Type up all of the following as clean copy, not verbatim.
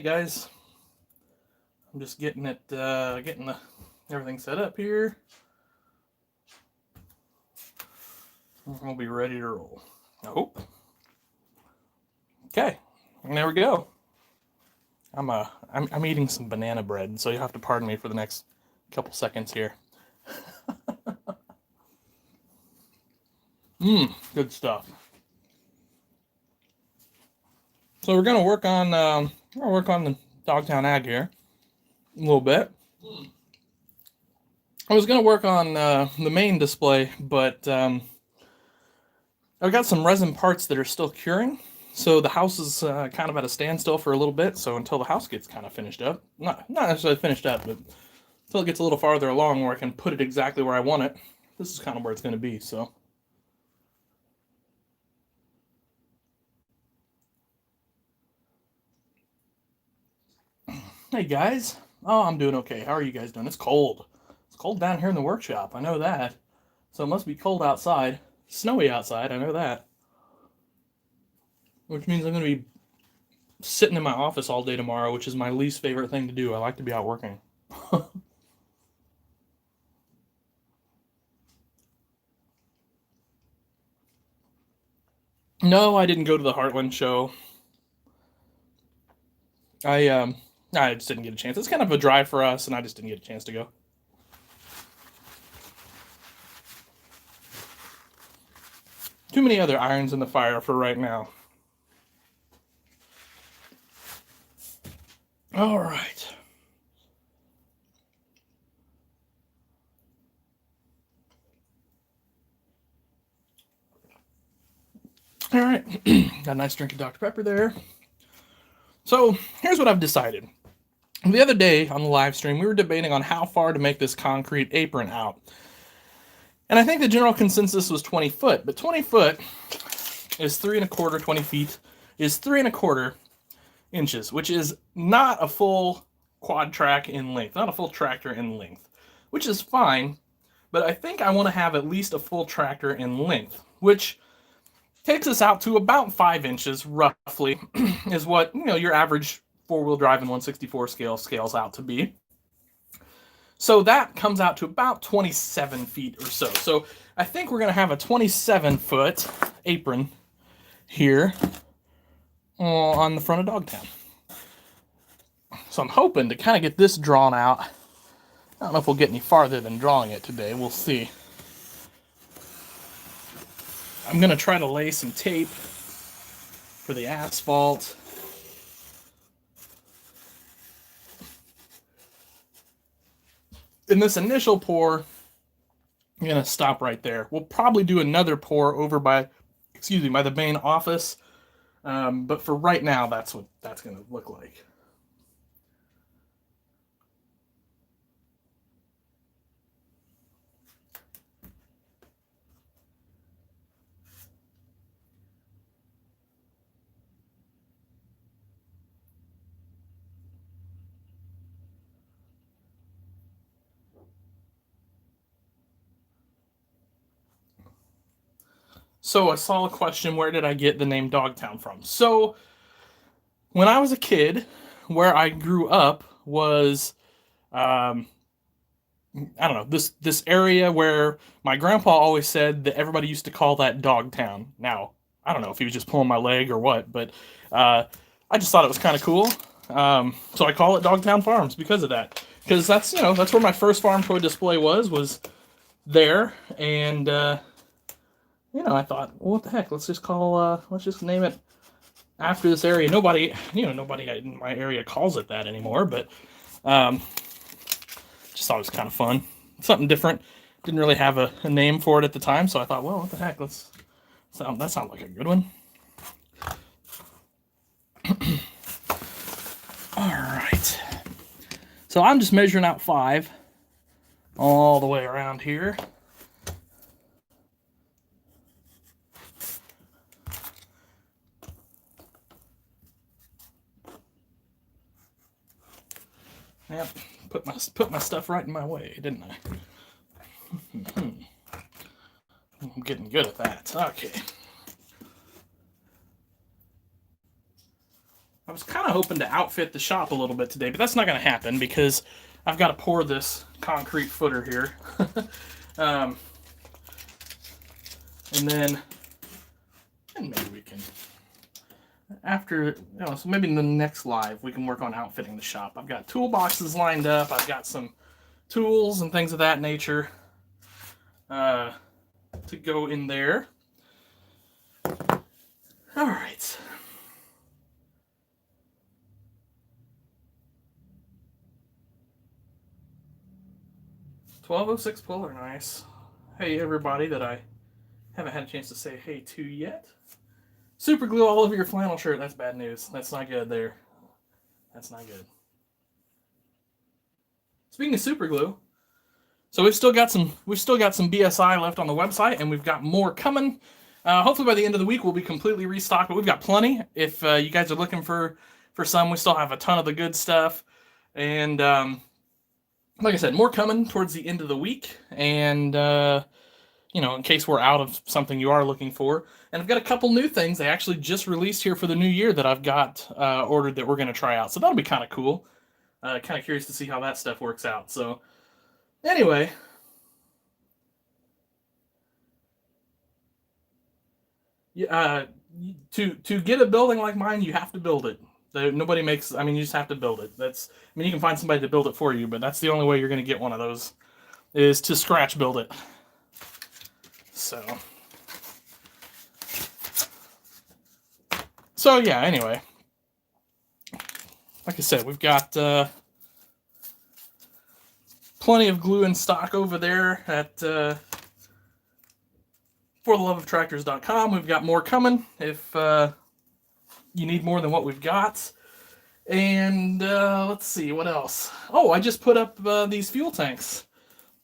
guys, I'm just getting it, everything set up here. We'll be ready to roll. Oh, okay, and there we go. I'm eating some banana bread, so you have to pardon me for the next couple seconds here. Good stuff. So we're gonna work on the Dogtown ag here a little bit. I was gonna work on the main display, but I've got some resin parts that are still curing. So the house is kind of at a standstill for a little bit. So until the house gets kind of finished up, not necessarily finished up, but until it gets a little farther along where I can put it exactly where I want it, this is kind of where it's going to be. So. Hey guys. Oh, I'm doing okay. How are you guys doing? It's cold. It's cold down here in the workshop. I know that. So it must be cold outside. Snowy outside. I know that. Which means I'm going to be sitting in my office all day tomorrow, which is my least favorite thing to do. I like to be out working. No, I didn't go to the Heartland show. I just didn't get a chance. It's kind of a drive for us, and I just didn't get a chance to go. Too many other irons in the fire for right now. All right. All right. Got a nice drink of Dr. Pepper there. So here's what I've decided. The other day on the live stream, we were debating on how far to make this concrete apron out. And I think the general consensus was 20 foot, but 20 foot is 3 1/4, 20 feet is 3 1/4 inches, which is not a full quad track in length, not a full tractor in length, which is fine, but I think I want to have at least a full tractor in length, which takes us out to about 5 inches, roughly, is what, your average four-wheel drive in 1/64 scales out to be. So that comes out to about 27 feet or so. So I think we're going to have a 27-foot apron here on the front of Dogtown. So I'm hoping to kind of get this drawn out. I don't know if we'll get any farther than drawing it today. We'll see. I'm going to try to lay some tape for the asphalt. In this initial pour, I'm going to stop right there. We'll probably do another pour over by the main office. But for right now, that's what that's going to look like. So I saw a question, where did I get the name Dogtown from? So when I was a kid, where I grew up was, I don't know, this area where my grandpa always said that everybody used to call that Dogtown. Now, I don't know if he was just pulling my leg or what, but I just thought it was kind of cool. So I call it Dogtown Farms because of that. Because that's where my first farm toy display was there, and I thought, well, what the heck? Let's just name it after this area. Nobody in my area calls it that anymore, but just thought it was kind of fun, something different. Didn't really have a name for it at the time, so I thought, well, what the heck? That sounds like a good one. All right. So I'm just measuring out 5 all the way around here. Yep, put my stuff right in my way, didn't I? I'm getting good at that. Okay. I was kind of hoping to outfit the shop a little bit today, but that's not going to happen because I've got to pour this concrete footer here. And then, and maybe we can, after, so maybe in the next live, we can work on outfitting the shop. I've got toolboxes lined up. I've got some tools and things of that nature to go in there. All right. $12.06 puller, nice. Hey, everybody that I haven't had a chance to say hey to yet. Super glue all over your flannel shirt. That's bad news. That's not good there. That's not good. Speaking of super glue, so we've still got some BSI left on the website, and we've got more coming. Hopefully by the end of the week we'll be completely restocked, but we've got plenty. If you guys are looking for some, we still have a ton of the good stuff. And like I said, more coming towards the end of the week. And in case we're out of something you are looking for. And I've got a couple new things they actually just released here for the new year that I've got ordered that we're going to try out. So that'll be kind of cool. Kind of curious to see how that stuff works out. So anyway, to get a building like mine, you have to build it. Nobody makes, you just have to build it. You can find somebody to build it for you, but that's the only way you're going to get one of those, is to scratch build it. So yeah, anyway, like I said, we've got plenty of glue in stock over there at fortheloveoftractors.com. We've got more coming if you need more than what we've got. And let's see, what else? Oh, I just put up these fuel tanks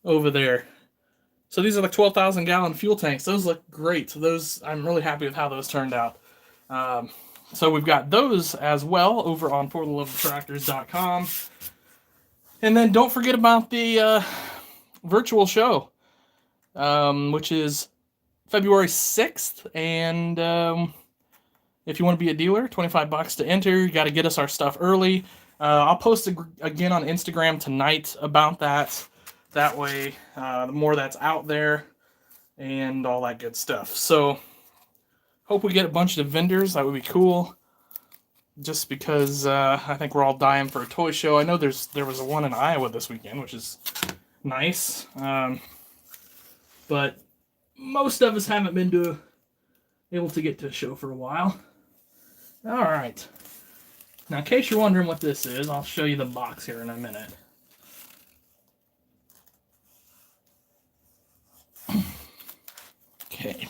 over there. So these are like 12,000 gallon fuel tanks. Those look great. Those, I'm really happy with how those turned out. So we've got those as well over on fortheloveoftractors.com. And then don't forget about the virtual show, which is February 6th. And if you want to be a dealer, $25 to enter. You got to get us our stuff early. I'll post again on Instagram tonight about that. That way, the more that's out there and all that good stuff. So hope we get a bunch of vendors. That would be cool. Just because I think we're all dying for a toy show. I know there was a one in Iowa this weekend, which is nice. But most of us haven't been able to get to a show for a while. All right. Now, in case you're wondering what this is, I'll show you the box here in a minute. Okay.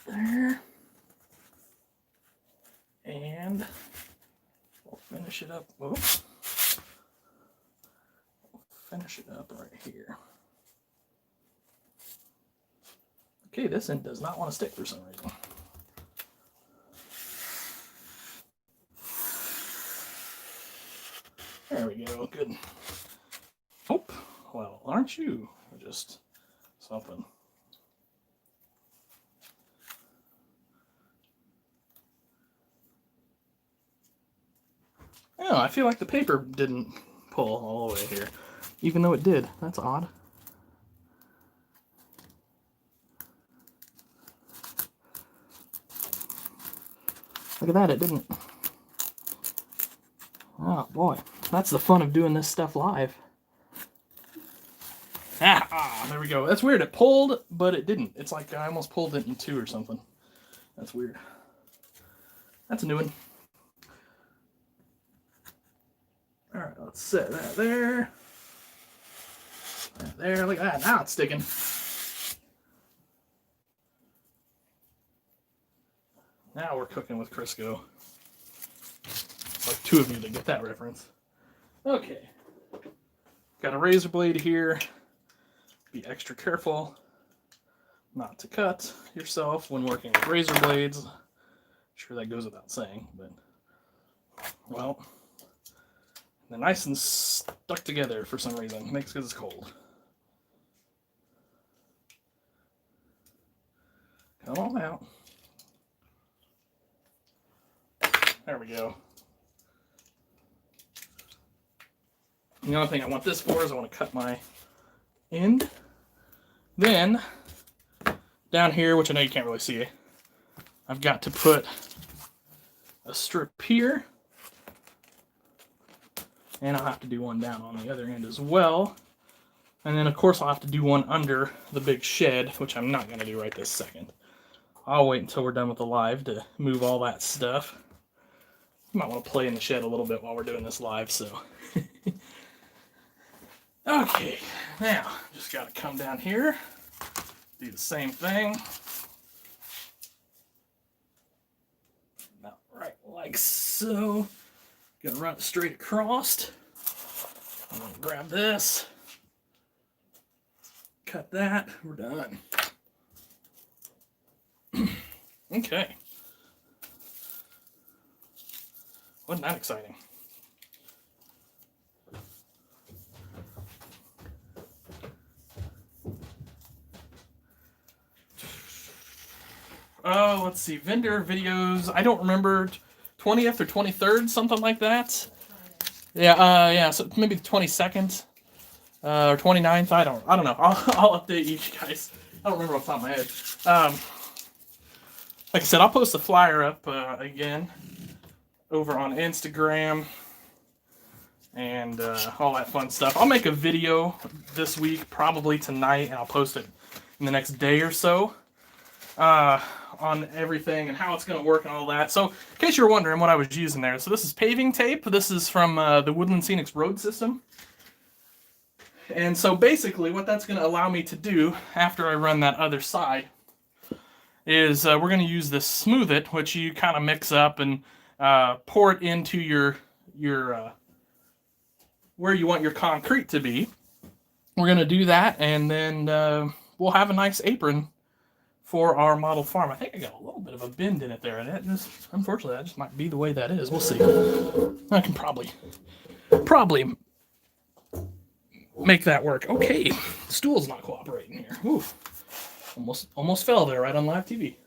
There. And we'll finish it up. Whoops. Finish it up right here. Okay, this end does not want to stick for some reason. There we go, good. Oh, well, aren't you just something? Oh, I feel like the paper didn't pull all the way here. Even though it did. That's odd. Look at that, it didn't. Oh boy, that's the fun of doing this stuff live. There we go. That's weird. It pulled, but it didn't. It's like I almost pulled it in two or something. That's weird. That's a new one. All right, let's set that there. There, look at that. Now it's sticking. Now we're cooking with Crisco. It's like two of you that get that reference. Okay. Got a razor blade here. Be extra careful not to cut yourself when working with razor blades. I'm sure that goes without saying, but well, they're nice and stuck together for some reason. Makes because it's cold. Come on out. There we go. The only thing I want this for is I want to cut my end. Then, down here, which I know you can't really see, I've got to put a strip here. And I'll have to do one down on the other end as well. And then, of course, I'll have to do one under the big shed, which I'm not going to do right this second. I'll wait until we're done with the live to move all that stuff. You might want to play in the shed a little bit while we're doing this live, so. Okay, now, just got to come down here, do the same thing. About right like so. Gonna run it straight across. I'm gonna grab this, cut that, we're done. Okay. Wasn't that exciting? Oh, let's see. Vendor videos. I don't remember. 20th or 23rd, something like that. Yeah, so maybe the 22nd or 29th. I don't know. I'll update you guys. I don't remember off the top of my head. Like I said, I'll post the flyer up again over on Instagram and all that fun stuff. I'll make a video this week, probably tonight, and I'll post it in the next day or so. On everything and how it's going to work and all that. So, in case you're wondering what I was using there, so this is paving tape. This is from the Woodland Scenics Road System. And so basically what that's going to allow me to do after I run that other side is we're going to use this Smooth It, which you kind of mix up and pour it into your where you want your concrete to be. We're going to do that, and then we'll have a nice apron for our model farm. I think I got a little bit of a bend in it there, and unfortunately, that just might be the way that is. We'll see. I can probably make that work. Okay, the stool's not cooperating here. Oof. Almost fell there right on live TV.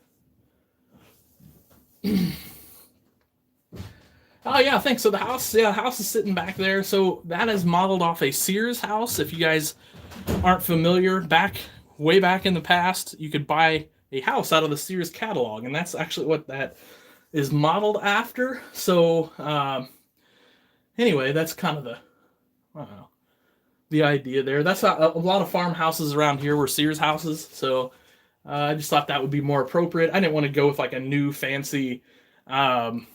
Oh yeah, thanks. So the house is sitting back there. So that is modeled off a Sears house. If you guys aren't familiar, way back in the past, you could buy a house out of the Sears catalog, and that's actually what that is modeled after. So anyway, that's kind of the idea there. That's a lot of farmhouses around here were Sears houses, so I just thought that would be more appropriate. I didn't want to go with like a new fancy McMansion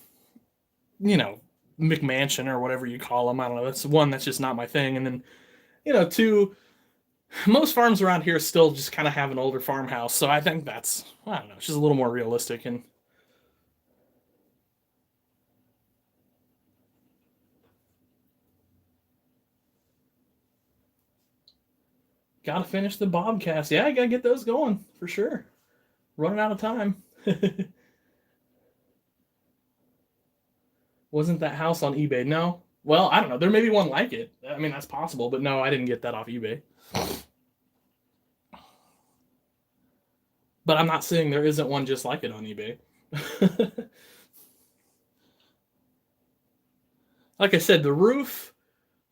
or whatever you call them. I don't know. That's one that's just not my thing. And then, two, most farms around here still just kind of have an older farmhouse. So I think that's, I don't know, it's just a little more realistic. And gotta finish the bobcats. Yeah, I gotta get those going for sure. Running out of time. Wasn't that house on eBay? No. Well, I don't know. There may be one like it. I mean, that's possible, but no, I didn't get that off eBay. But I'm not saying there isn't one just like it on eBay. Like I said, the roof,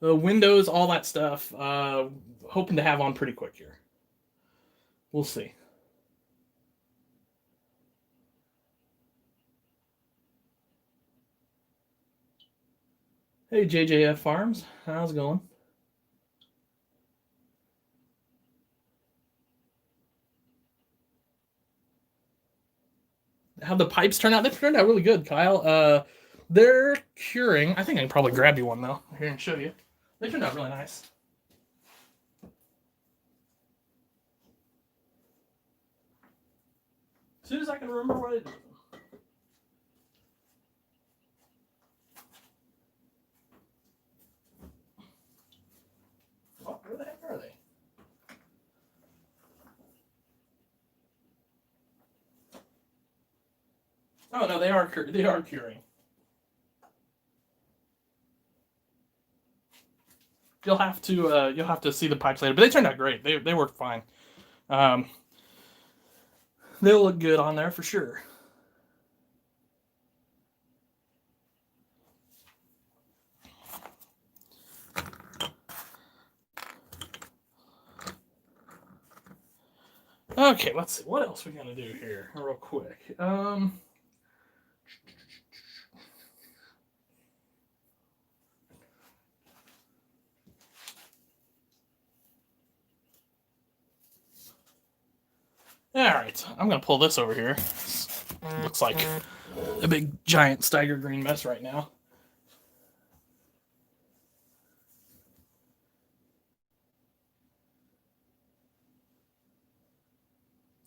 the windows, all that stuff, hoping to have on pretty quick here. We'll see. Hey, JJF Farms. How's it going? How'd the pipes turn out? They turned out really good, Kyle. They're curing. I think I can probably grab you one, though, here and show you. They turned out really nice. As soon as I can remember what it is. Oh, where the heck are they? Oh no, they are curing. You'll have to see the pipes later, but they turned out great. They worked fine. They'll look good on there for sure. Okay, let's see. What else we gonna do here real quick? Alright, I'm gonna pull this over here. Looks like a big giant Steiger green mess right now.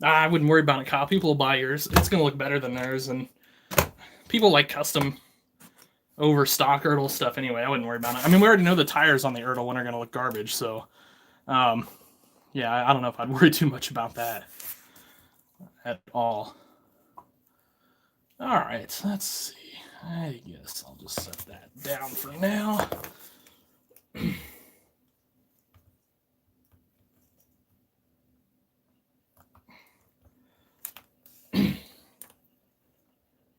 I wouldn't worry about it, Kyle. People will buy yours. It's going to look better than theirs, and people like custom overstock Ertl stuff anyway. I wouldn't worry about it. I mean, we already know the tires on the Ertl one are going to look garbage, so yeah, I don't know if I'd worry too much about that at all. All right, let's see. I guess I'll just set that down for now.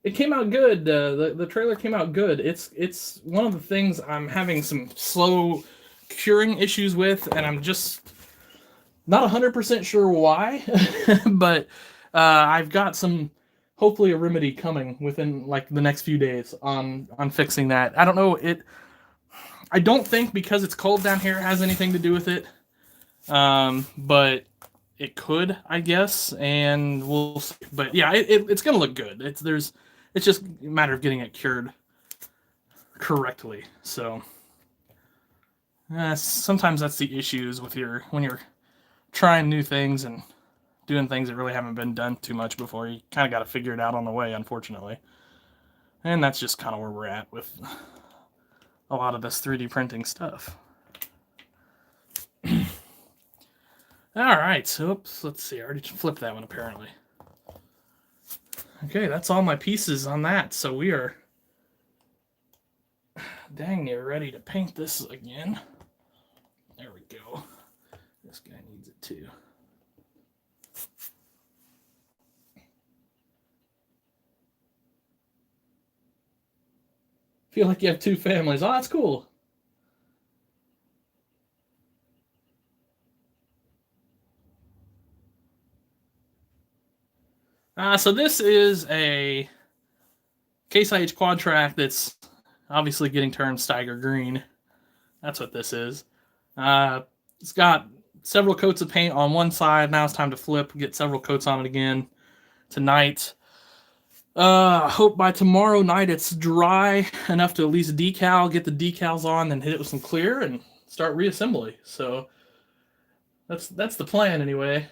It came out good. The trailer came out good. It's one of the things I'm having some slow curing issues with, and I'm just not 100% sure why, but I've got hopefully a remedy coming within like the next few days on fixing that. I don't know it. I don't think because it's cold down here has anything to do with it, but it could, I guess, and we'll see. But yeah, it's gonna look good. It's just a matter of getting it cured correctly. So sometimes that's the issues with when you're trying new things and doing things that really haven't been done too much before. You kind of got to figure it out on the way, unfortunately. And that's just kind of where we're at with a lot of this 3D printing stuff. All right, so oops, let's see. I already flipped that one apparently. Okay, that's all my pieces on that. So we are dang near ready to paint this again. There we go. This guy needs it too. Feel like you have two families. Oh, that's cool. So this is a Case IH quad track that's obviously getting turned Steiger green. That's what this is. It's got several coats of paint on one side. Now it's time to flip, get several coats on it again tonight. I hope by tomorrow night it's dry enough to at least get the decals on, then hit it with some clear and start reassembly. So that's the plan anyway.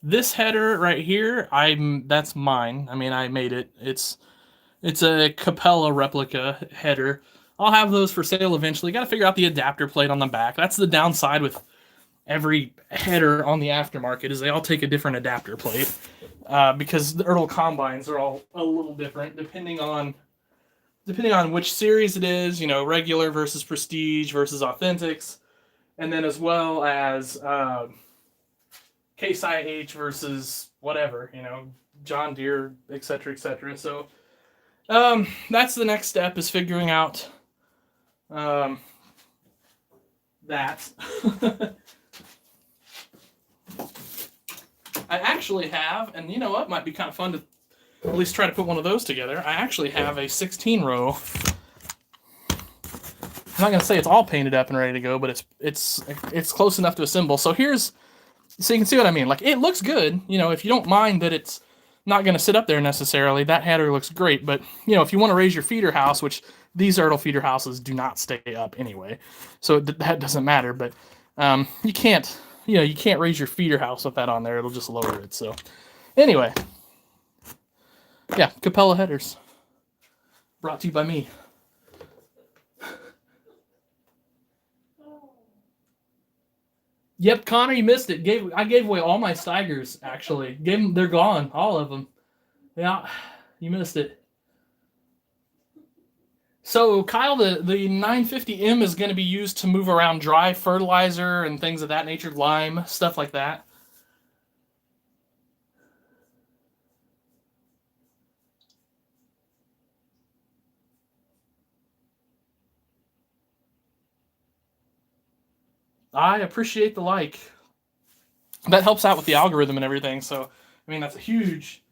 This header right here, that's mine. I mean, I made it. It's a Capella replica header. I'll have those for sale eventually. Got to figure out the adapter plate on the back. That's the downside with every header on the aftermarket is they all take a different adapter plate because the Ertl combines are all a little different depending on which series it is. You know, regular versus prestige versus authentics, and then as well as Case IH versus whatever, you know, John Deere, etc., etc. So that's the next step is figuring out that. I actually have, and you know what, might be kind of fun to at least try to put one of those together. I actually have a 16 row. I'm not gonna say it's all painted up and ready to go, but it's close enough to assemble. So so you can see what I mean. Like, it looks good, you know, if you don't mind that it's not going to sit up there necessarily, that header looks great. But, you know, if you want to raise your feeder house, which these Ertl feeder houses do not stay up anyway, so that doesn't matter. But you can't raise your feeder house with that on there. It'll just lower it. So anyway, yeah, Capella headers. Brought to you by me. Yep, Connor, you missed it. I gave away all my Steigers, actually. They're gone, all of them. Yeah, you missed it. So, Kyle, the 950M is going to be used to move around dry fertilizer and things of that nature, lime, stuff like that. I appreciate the like. That helps out with the algorithm and everything. So, I mean, that's a huge,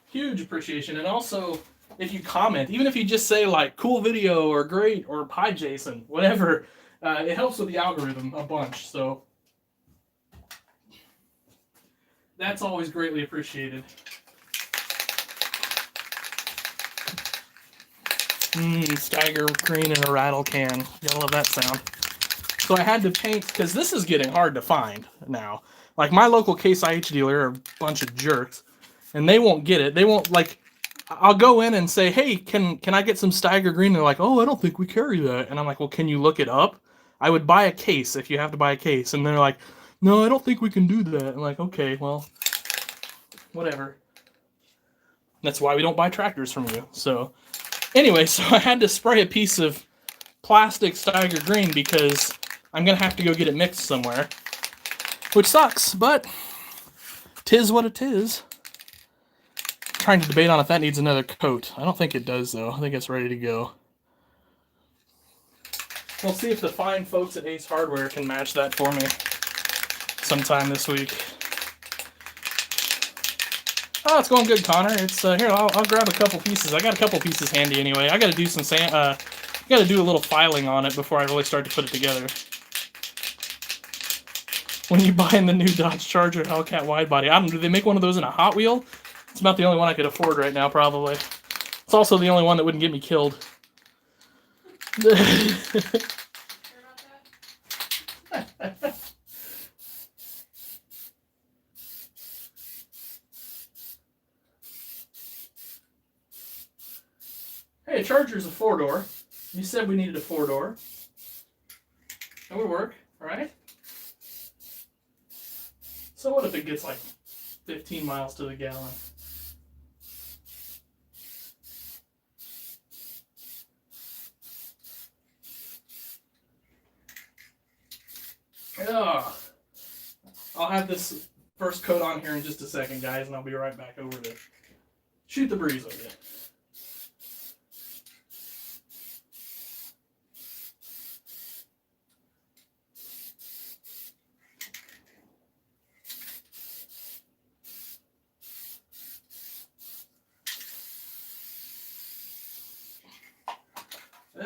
huge appreciation. And also, if you comment, even if you just say like "cool video" or "great" or "hi Jason," whatever, it helps with the algorithm a bunch. So, that's always greatly appreciated. Steiger green in a rattle can. I love that sound. So I had to paint, because this is getting hard to find now. Like, my local Case IH dealer are a bunch of jerks, and they won't get it. They won't, like, I'll go in and say, hey, can I get some Steiger green? They're like, oh, I don't think we carry that. And I'm like, well, can you look it up? I would buy a case if you have to buy a case. And they're like, no, I don't think we can do that. I'm like, okay, well, whatever. That's why we don't buy tractors from you. So, anyway, so I had to spray a piece of plastic Steiger green because I'm going to have to go get it mixed somewhere. Which sucks, but 'tis what it is. Trying to debate on if that needs another coat. I don't think it does, though. I think it's ready to go. We'll see if the fine folks at Ace Hardware can match that for me sometime this week. Oh, it's going good, Connor. It's here. I'll grab a couple pieces. I got a couple pieces handy anyway. I got to do some got to do a little filing on it before I really start to put it together. When you buy in the new Dodge Charger Hellcat wide body, I don't know. Do they make one of those in a Hot Wheel? It's about the only one I could afford right now, probably. It's also the only one that wouldn't get me killed. Hey, a Charger's a 4-door. You said we needed a 4-door. That would work, right? So what if it gets like 15 miles to the gallon? Ugh. I'll have this first coat on here in just a second, guys, and I'll be right back over to shoot the breeze with it.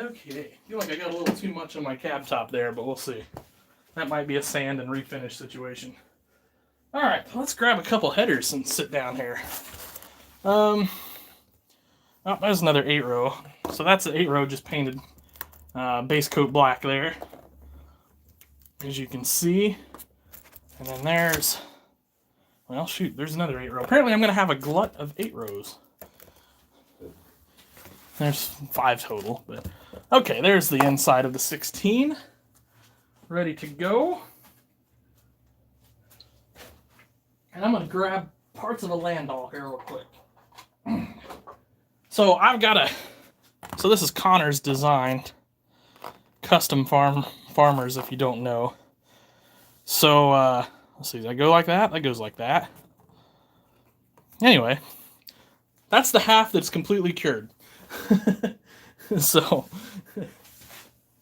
Okay, I feel like I got a little too much on my cab top there, but we'll see. That might be a sand and refinish situation. Alright, let's grab a couple headers and sit down here. Oh, there's another 8-row. So that's the 8-row just painted base coat black there, as you can see. And then there's, well, shoot, there's another 8-row. Apparently I'm going to have a glut of 8-rows. There's 5 total, but okay, there's the inside of the 16. Ready to go. And I'm going to grab parts of a Landoll here real quick. So I've got a, so this is Connor's designed custom farmers, if you don't know. So, let's see, does that go like that? That goes like that. Anyway, that's the half that's completely cured. So,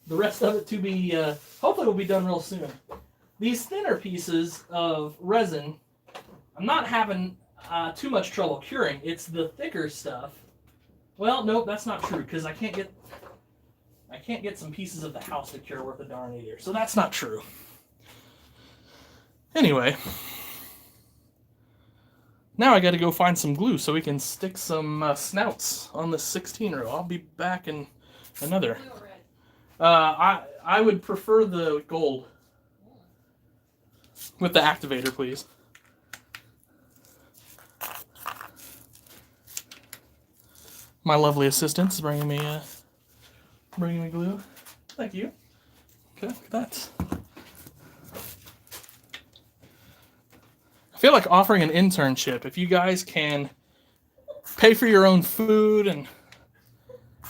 the rest of it to be, hopefully will be done real soon. These thinner pieces of resin, I'm not having too much trouble curing. It's the thicker stuff. Well, nope, that's not true, because I can't get some pieces of the house to cure worth a darn either. So that's not true. Anyway, now I got to go find some glue so we can stick some snouts on the 16-row. I'll be back in another. I would prefer the gold with the activator, please. My lovely assistant is bringing me glue. Thank you. Okay, look at that. I feel like offering an internship. If you guys can pay for your own food and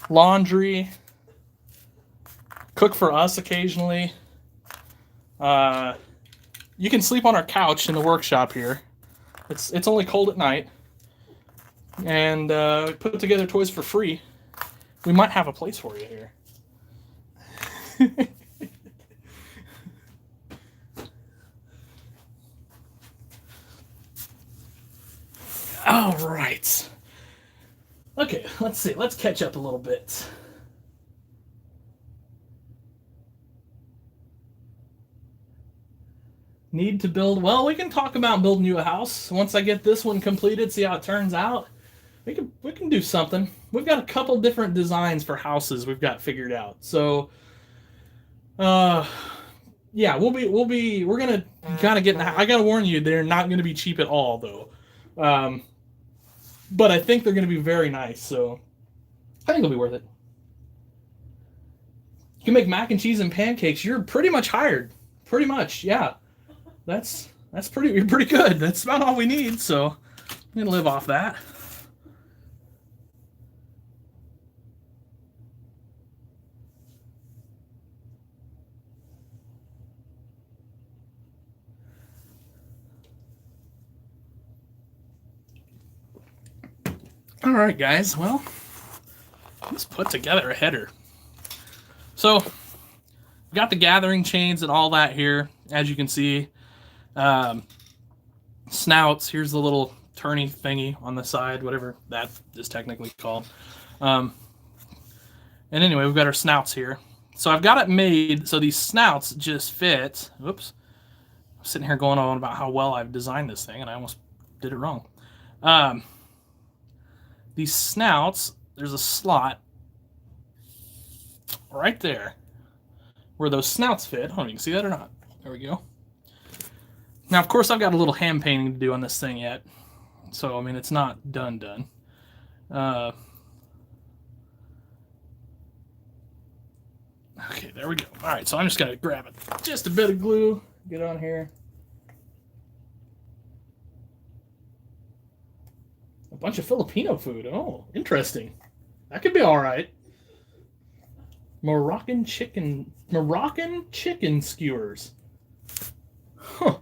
laundry, cook for us occasionally, you can sleep on our couch in the workshop here. It's only cold at night, and put together toys for free. We might have a place for you here. All right. Okay, let's see. Let's catch up a little bit. Need to build. Well, we can talk about building you a house once I get this one completed. See how it turns out. We can do something. We've got a couple different designs for houses we've got figured out. So, yeah, we're gonna kind of get. I gotta warn you, they're not gonna be cheap at all, though. But I think they're gonna be very nice. So, I think it'll be worth it. You can make mac and cheese and pancakes. You're pretty much hired. Pretty much, yeah. That's pretty good. That's about all we need. So, I'm gonna live off that. All right, guys. Well, let's put together a header. So, got the gathering chains and all that here, as you can see. Snouts. Here's the little turny thingy on the side, whatever that is technically called. And anyway, we've got our snouts here. So I've got it made so these snouts just fit. Oops. I'm sitting here going on about how well I've designed this thing, and I almost did it wrong. These snouts, there's a slot right there where those snouts fit. I don't know if you can see that or not. There we go. Now, of course, I've got a little hand painting to do on this thing yet. So, I mean, it's not done. Okay, there we go. All right, so I'm just going to grab just a bit of glue, get on here. A bunch of Filipino food. Oh, interesting. That could be all right. Moroccan chicken skewers. Huh.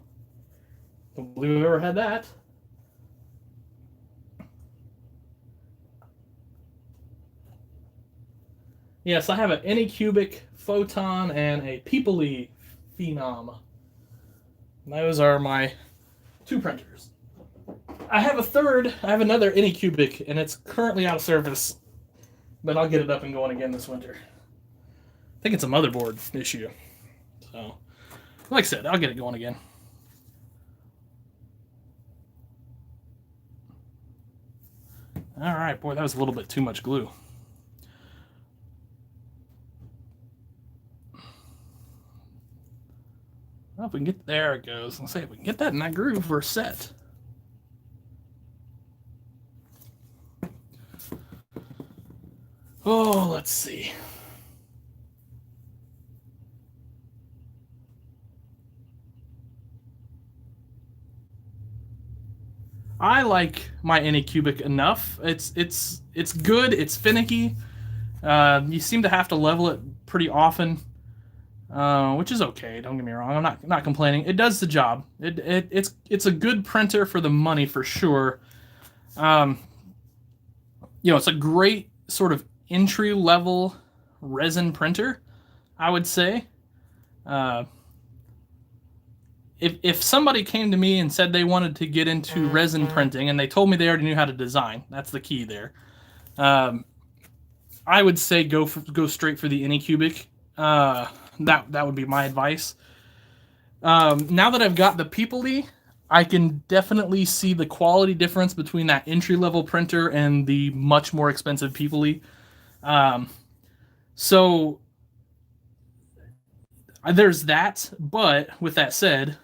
Don't believe I've ever had that. Yes, I have an Anycubic Photon and a Peoplely Phenom. Those are my two printers. I have another Anycubic, and it's currently out of service, but I'll get it up and going again this winter. I think it's a motherboard issue. So, like I said, I'll get it going again. All right, boy, that was a little bit too much glue. Well, if we can get there, it goes. Let's say if we can get that in that groove, we're set. Oh, let's see. I like my Anycubic enough. It's good. It's finicky. You seem to have to level it pretty often, which is okay. Don't get me wrong. I'm not complaining. It does the job. It's a good printer for the money for sure. It's a great sort of entry level resin printer, I would say. If somebody came to me and said they wanted to get into resin printing and they told me they already knew how to design, that's the key there. I would say go straight for the Anycubic. That would be my advice. Now that I've got the Peoplely, I can definitely see the quality difference between that entry level printer and the much more expensive Peoplely. So there's that, but with that said,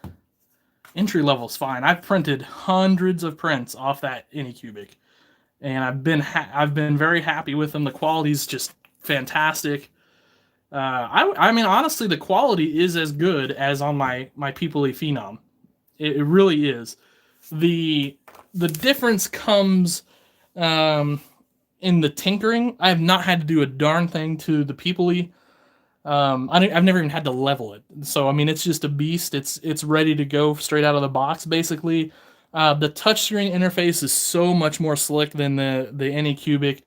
entry level's fine. I've printed hundreds of prints off that Anycubic, and I've been very happy with them. The quality's just fantastic. I mean, honestly, the quality is as good as on my Peoplely Phenom. It really is. The difference comes in the tinkering. I have not had to do a darn thing to the Peoplely. I've never even had to level it. So, I mean, it's just a beast. It's ready to go straight out of the box, basically. The touchscreen interface is so much more slick than the Anycubic.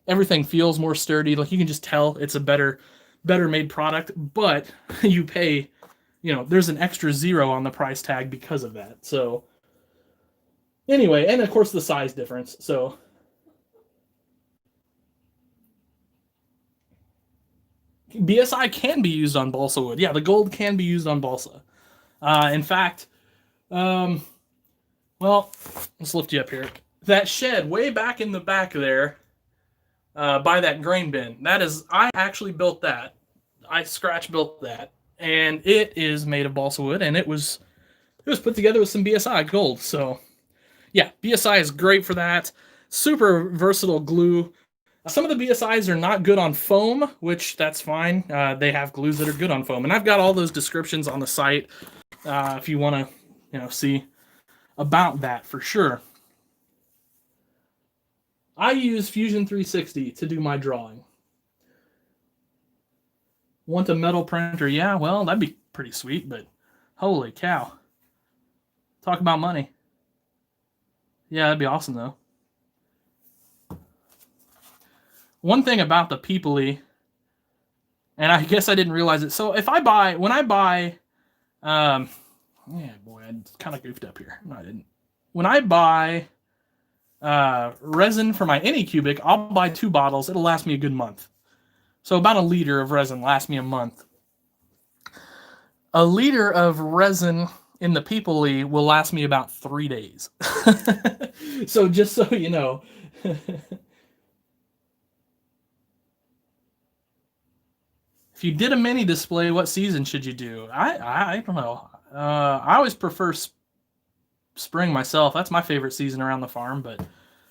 Everything feels more sturdy. Like, you can just tell it's a better made product, but you pay, there's an extra 0 on the price tag because of that. So, anyway, and of course the size difference. So, BSI can be used on balsa wood. Yeah, the gold can be used on balsa. In fact, well, let's lift you up here. That shed way back in the back there, by that grain bin, I actually built that. I scratch built that, and it is made of balsa wood, and it was put together with some BSI gold. So, yeah, BSI is great for that. Super versatile glue. Some of the BSIs are not good on foam, which that's fine. They have glues that are good on foam, and I've got all those descriptions on the site if you want to, see about that for sure. I use Fusion 360 to do my drawing. Want a metal printer? Yeah, well, that'd be pretty sweet, but holy cow. Talk about money. Yeah, that'd be awesome, though. One thing about the Peoplely, and I guess I didn't realize it. So when I buy, yeah, boy, I kind of goofed up here. No, I didn't. When I buy resin for my Anycubic, I'll buy 2 bottles. It'll last me a good month. So about a liter of resin lasts me a month. A liter of resin in the Peoplely will last me about 3 days. So just so you know. If you did a mini display, what season should you do? I don't know. I always prefer spring myself. That's my favorite season around the farm, but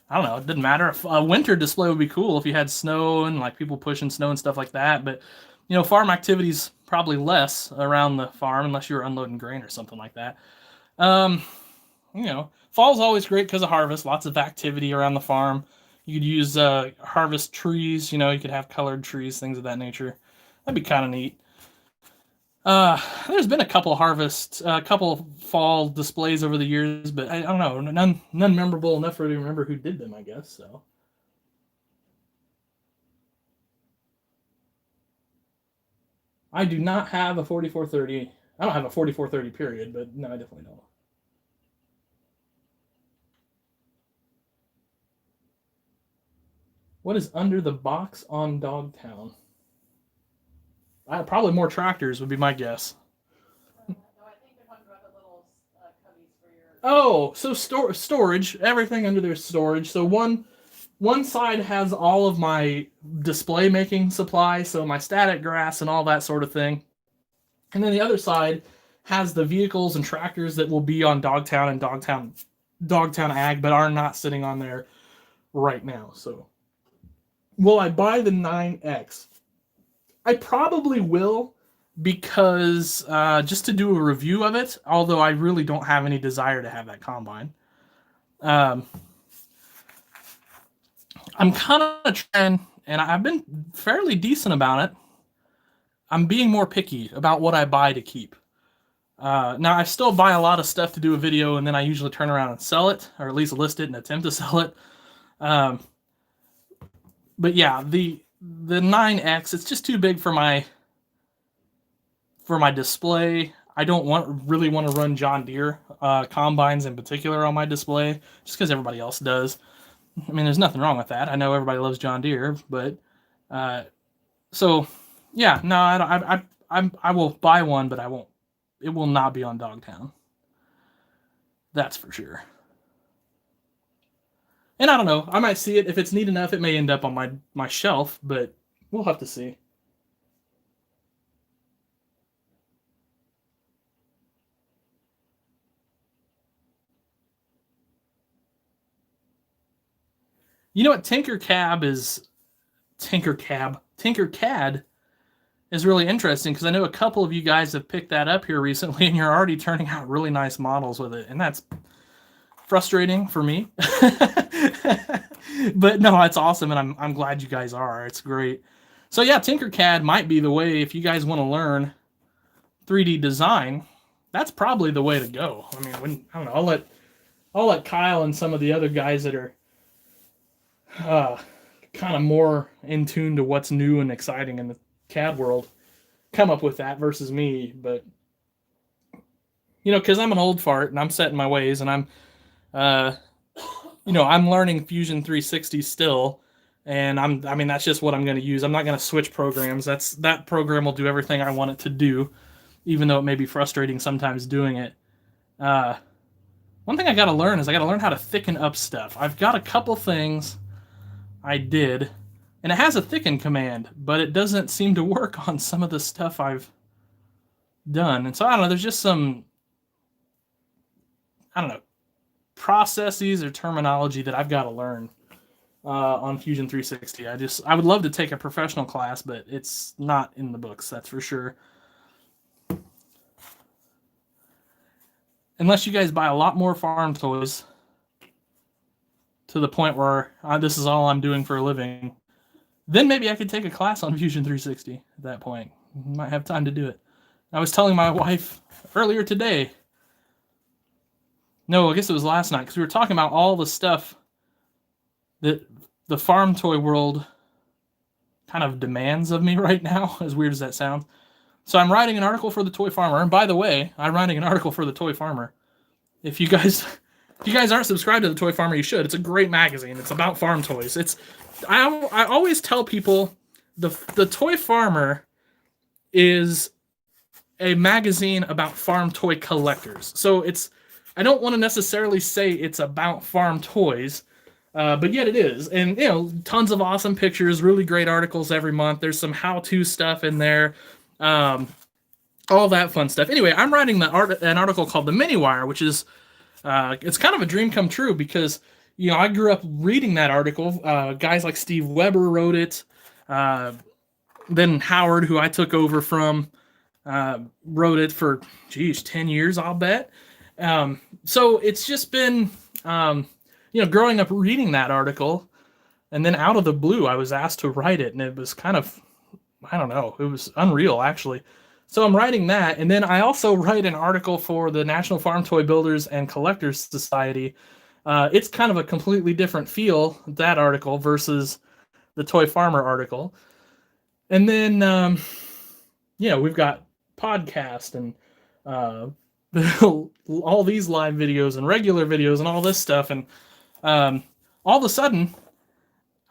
I don't know. It doesn't matter. A winter display would be cool if you had snow and like people pushing snow and stuff like that. But, farm activities probably less around the farm unless you were unloading grain or something like that. Fall's always great because of harvest. Lots of activity around the farm. You could use harvest trees. You could have colored trees, things of that nature. That'd be kind of neat. There's been a couple fall displays over the years, but I don't know, none memorable enough for me to remember who did them, I guess. So, I do not have a 4430. I don't have a 4430 period, but no, I definitely don't. What is under the box on Dogtown? Probably more tractors would be my guess. No, I think they're talking about the little cubbies for your. Oh, so storage. Everything under there's storage. So one side has all of my display making supplies, so my static grass and all that sort of thing, and then the other side has the vehicles and tractors that will be on Dogtown and Dogtown Ag, but are not sitting on there right now. So, will I buy the 9X? I probably will, because just to do a review of it, although I really don't have any desire to have that combine. I'm kind of trying, and I've been fairly decent about it. I'm being more picky about what I buy to keep. Now, I still buy a lot of stuff to do a video, and then I usually turn around and sell it, or at least list it and attempt to sell it. But yeah, the 9X, it's just too big for my display. I don't really want to run John Deere combines in particular on my display, just because everybody else does. I mean, there's nothing wrong with that. I know everybody loves John Deere, but so yeah, no, I will buy one, but I won't. It will not be on Dogtown. That's for sure. And I don't know. I might see it. If it's neat enough, it may end up on my shelf, but we'll have to see. You know what? Tinkercad is really interesting, because I know a couple of you guys have picked that up here recently, and you're already turning out really nice models with it, and that's frustrating for me. But no, it's awesome, and I'm glad you guys are. It's great. So yeah, Tinkercad might be the way if you guys want to learn 3D design. That's probably the way to go. I mean, I don't know. I'll let Kyle and some of the other guys that are kind of more in tune to what's new and exciting in the CAD world come up with that versus me. But because I'm an old fart and I'm set in my ways, and I'm I'm learning Fusion 360 still, and that's just what I'm going to use. I'm not going to switch programs. That program will do everything I want it to do, even though it may be frustrating sometimes doing it. One thing I got to learn is I got to learn how to thicken up stuff. I've got a couple things I did, and it has a thicken command, but it doesn't seem to work on some of the stuff I've done. And so I don't know, there's just some, I don't know, processes or terminology that I've got to learn on Fusion 360. I would love to take a professional class, but it's not in the books, that's for sure. Unless you guys buy a lot more farm toys to the point where this is all I'm doing for a living, then maybe I could take a class on Fusion 360 at that point. Might have time to do it. I was telling my wife earlier today, no, I guess it was last night, because we were talking about all the stuff that the farm toy world kind of demands of me right now, as weird as that sounds. So I'm writing an article for the Toy Farmer, and by the way, I'm writing an article for the Toy Farmer. If you guys aren't subscribed to the Toy Farmer, you should. It's a great magazine. It's about farm toys. I always tell people the Toy Farmer is a magazine about farm toy collectors. So I don't want to necessarily say it's about farm toys, but yet it is. And tons of awesome pictures, really great articles every month. There's some how-to stuff in there. All that fun stuff. Anyway, I'm writing an article called The Mini Wire, which is it's kind of a dream come true because I grew up reading that article. Guys like Steve Weber wrote it. Then Howard, who I took over from, wrote it for 10 years, I'll bet. So it's just been growing up reading that article, and then out of the blue I was asked to write it, and it was kind of, I don't know, it was unreal, actually. So I'm writing that, and then I also write an article for the National Farm Toy Builders and Collectors Society. It's kind of a completely different feel, that article, versus the Toy Farmer article. And then, we've got podcast and all these live videos and regular videos and all this stuff. And all of a sudden,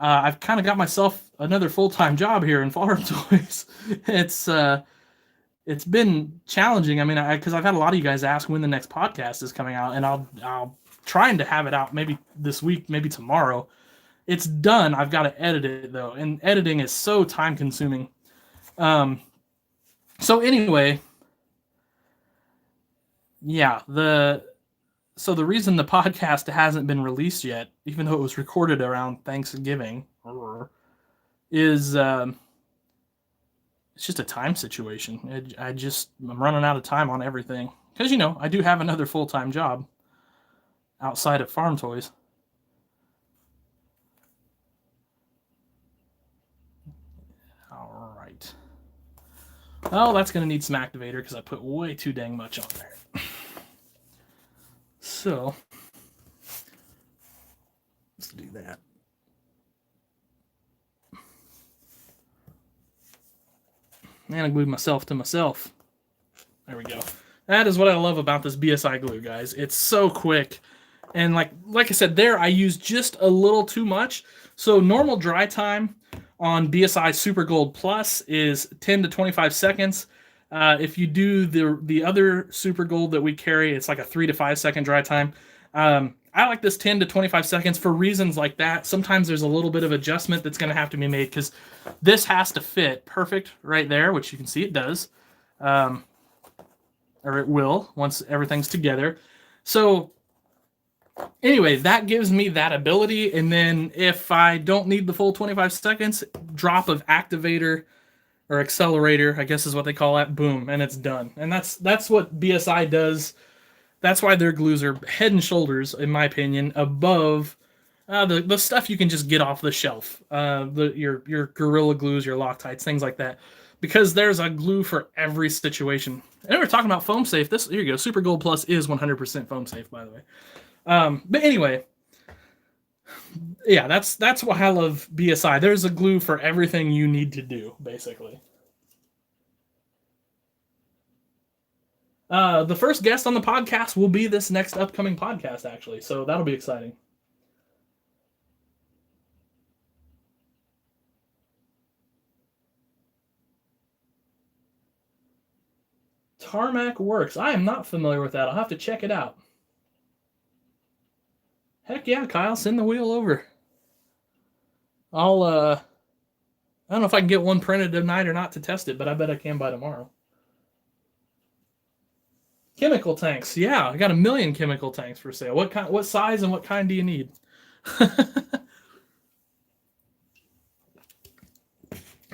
I've kind of got myself another full-time job here in farm toys. It's been challenging. I mean, because I've had a lot of you guys ask when the next podcast is coming out, and I'll trying to have it out maybe this week, maybe tomorrow. It's done. I've got to edit it though, and editing is so time-consuming. So anyway, yeah. The reason the podcast hasn't been released yet, even though it was recorded around Thanksgiving, is it's just a time situation. I'm running out of time on everything. Because, I do have another full-time job outside of farm toys. All right. Oh, that's going to need some activator because I put way too dang much on there. So, let's do that. And I glued myself to myself. There we go. That is what I love about this BSI glue, guys. It's so quick. And like I said there, I use just a little too much. So normal dry time on BSI Super Gold Plus is 10 to 25 seconds. If you do the other Super Gold that we carry, it's like a 3 to 5 second dry time. I like this 10 to 25 seconds for reasons like that. Sometimes there's a little bit of adjustment that's going to have to be made because this has to fit perfect right there, which you can see it does. Or it will once everything's together. So anyway, that gives me that ability. And then if I don't need the full 25 seconds, drop of activator or accelerator, I guess is what they call it, boom, and it's done. And that's what BSI does That's why their glues are head and shoulders, in my opinion, above the stuff you can just get off the shelf. Your Gorilla Glues, your Loctites, things like that. Because there's a glue for every situation. And we're talking about foam safe. Here you go. Super Gold Plus is 100% foam safe, by the way. But anyway, yeah, that's why I love BSI. There's a glue for everything you need to do, basically. The first guest on the podcast will be this next upcoming podcast, actually. So that'll be exciting. Tarmac Works. I am not familiar with that. I'll have to check it out. Heck yeah, Kyle, send the wheel over. I don't know if I can get one printed tonight or not to test it, but I bet I can by tomorrow. Chemical tanks. Yeah, I got a million chemical tanks for sale. What size and what kind do you need?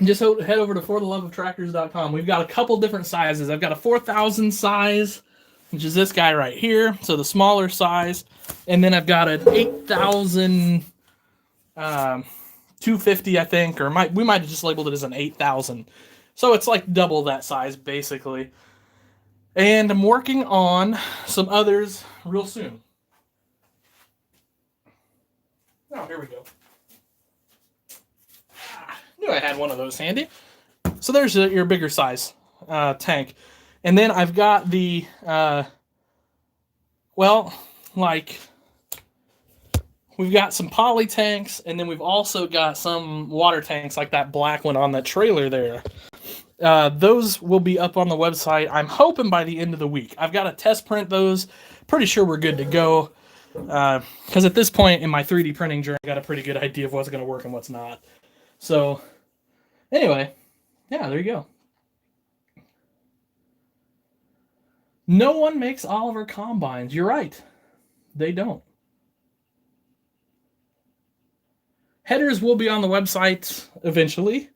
Just head over to fortheloveoftractors.com. We've got a couple different sizes. I've got a 4,000 size, which is this guy right here, so the smaller size. And then I've got an 8,000, 250, I think, or we might have just labeled it as an 8,000. So it's like double that size, basically. And I'm working on some others real soon. Oh, here we go. Knew I had one of those handy. So there's your bigger size tank. And then I've got the, we've got some poly tanks, and then we've also got some water tanks like that black one on that trailer there. Those will be up on the website, I'm hoping, by the end of the week. I've got to test print those. Pretty sure we're good to go. Because at this point in my 3D printing journey, I got a pretty good idea of what's going to work and what's not. So, anyway, yeah, there you go. No one makes Oliver combines. You're right. They don't. Headers will be on the website eventually.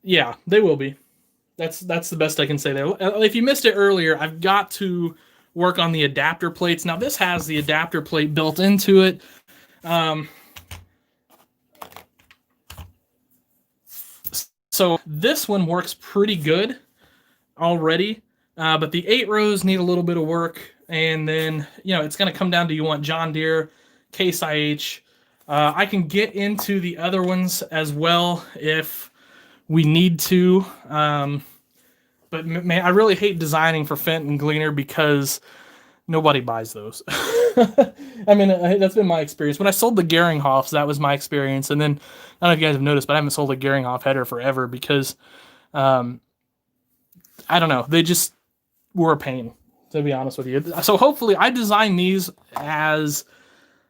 Yeah, they will be. That's the best I can say there. If you missed it earlier, I've got to work on the adapter plates. Now, this has the adapter plate built into it. So this one works pretty good already, but the 8 rows need a little bit of work. And then, it's going to come down to, you want John Deere, Case IH. I can get into the other ones as well if we need to. But man, I really hate designing for Fenton Gleaner because nobody buys those. I mean, that's been my experience. When I sold the Geringhoffs, that was my experience. And then, I don't know if you guys have noticed, but I haven't sold a Geringhoff header forever because, I don't know, they just were a pain, to be honest with you. So hopefully I design these as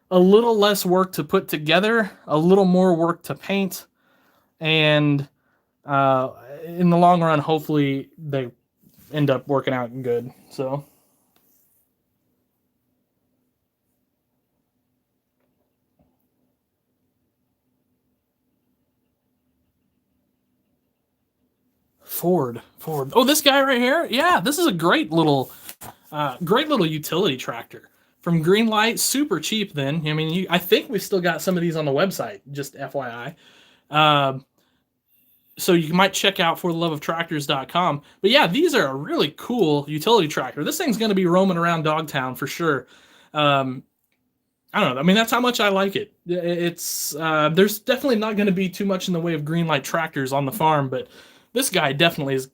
a little less work to put together, a little more work to paint, and in the long run, hopefully they end up working out good. So. Ford. Oh, this guy right here? Yeah, this is a great little utility tractor from Greenlight. Super cheap then. I mean, I think we've still got some of these on the website, just FYI. So you might check out fortheloveoftractors.com. But yeah, these are a really cool utility tractor. This thing's going to be roaming around Dogtown for sure. I don't know. I mean, that's how much I like it. It's there's definitely not going to be too much in the way of Greenlight tractors on the farm, but this guy definitely is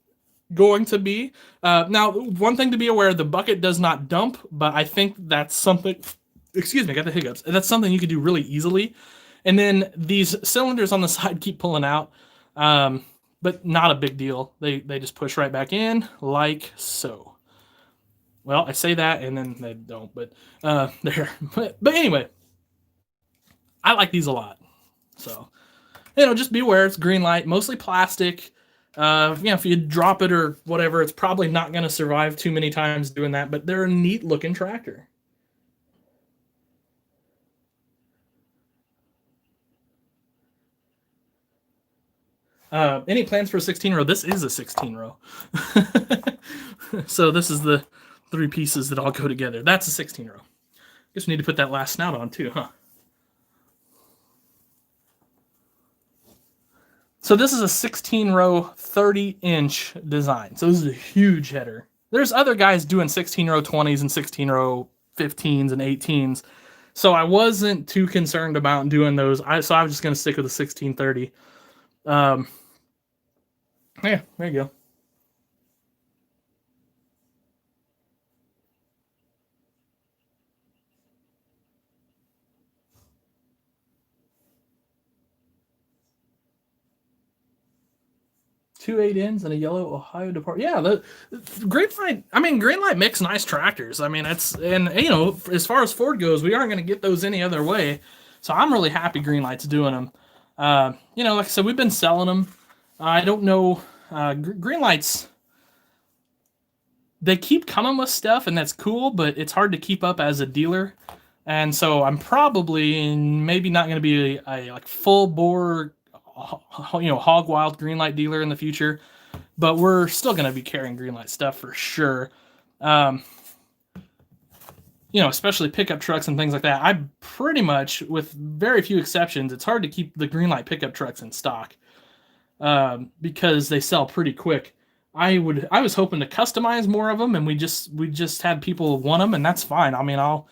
going to be. Now, one thing to be aware, the bucket does not dump, but I think that's something, excuse me, I got the hiccups. That's something you could do really easily. And then these cylinders on the side keep pulling out, but not a big deal. They just push right back in like so. Well, I say that and then they don't, but there. But anyway, I like these a lot. So, just be aware, it's Greenlight, mostly plastic. If you drop it or whatever, it's probably not going to survive too many times doing that, but they're a neat looking tractor. Any plans for a 16 row? This is a 16 row. So this is the 3 pieces that all go together. That's a 16 row. Guess we need to put that last snout on too, huh? So this is a 16 row, 30-inch design. So this is a huge header. There's other guys doing 16 row 20s and 16 row 15s and 18s. So I wasn't too concerned about doing those. So I was just going to stick with the 1630. Yeah, there you go. Two 8Ns and a yellow Ohio department. Yeah, the Greenlight. I mean, Greenlight makes nice tractors. I mean, as far as Ford goes, we aren't going to get those any other way. So I'm really happy Greenlight's doing them. Like I said, we've been selling them. I don't know. Greenlights. They keep coming with stuff, and that's cool, but it's hard to keep up as a dealer. And so I'm probably maybe not going to be a like full bore, hog wild Greenlight dealer in the future, but we're still going to be carrying Greenlight stuff for sure. Especially pickup trucks and things like that. I pretty much, with very few exceptions, it's hard to keep the Greenlight pickup trucks in stock because they sell pretty quick. I was hoping to customize more of them, and we just had people want them, and that's fine. I mean, I'll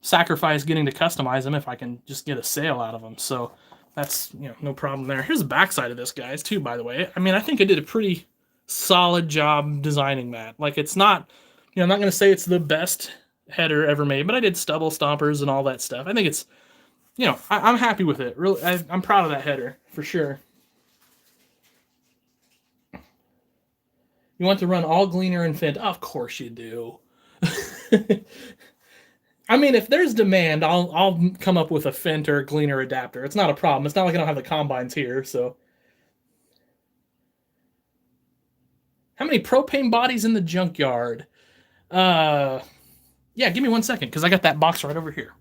sacrifice getting to customize them if I can just get a sale out of them. So that's no problem there. Here's the backside of this, guys, too. By the way, I mean, I think I did a pretty solid job designing that. Like, it's not, I'm not going to say it's the best header ever made, but I did stubble stompers and all that stuff. I think it's, I'm happy with it. Really, I'm proud of that header for sure. You want to run all gleaner and Fendt? Of course you do. I mean, if there's demand, I'll come up with a Fendt or a gleaner adapter. It's not a problem. It's not like I don't have the combines here, so. How many propane bodies in the junkyard? Yeah, give me 1 second, because I got that box right over here.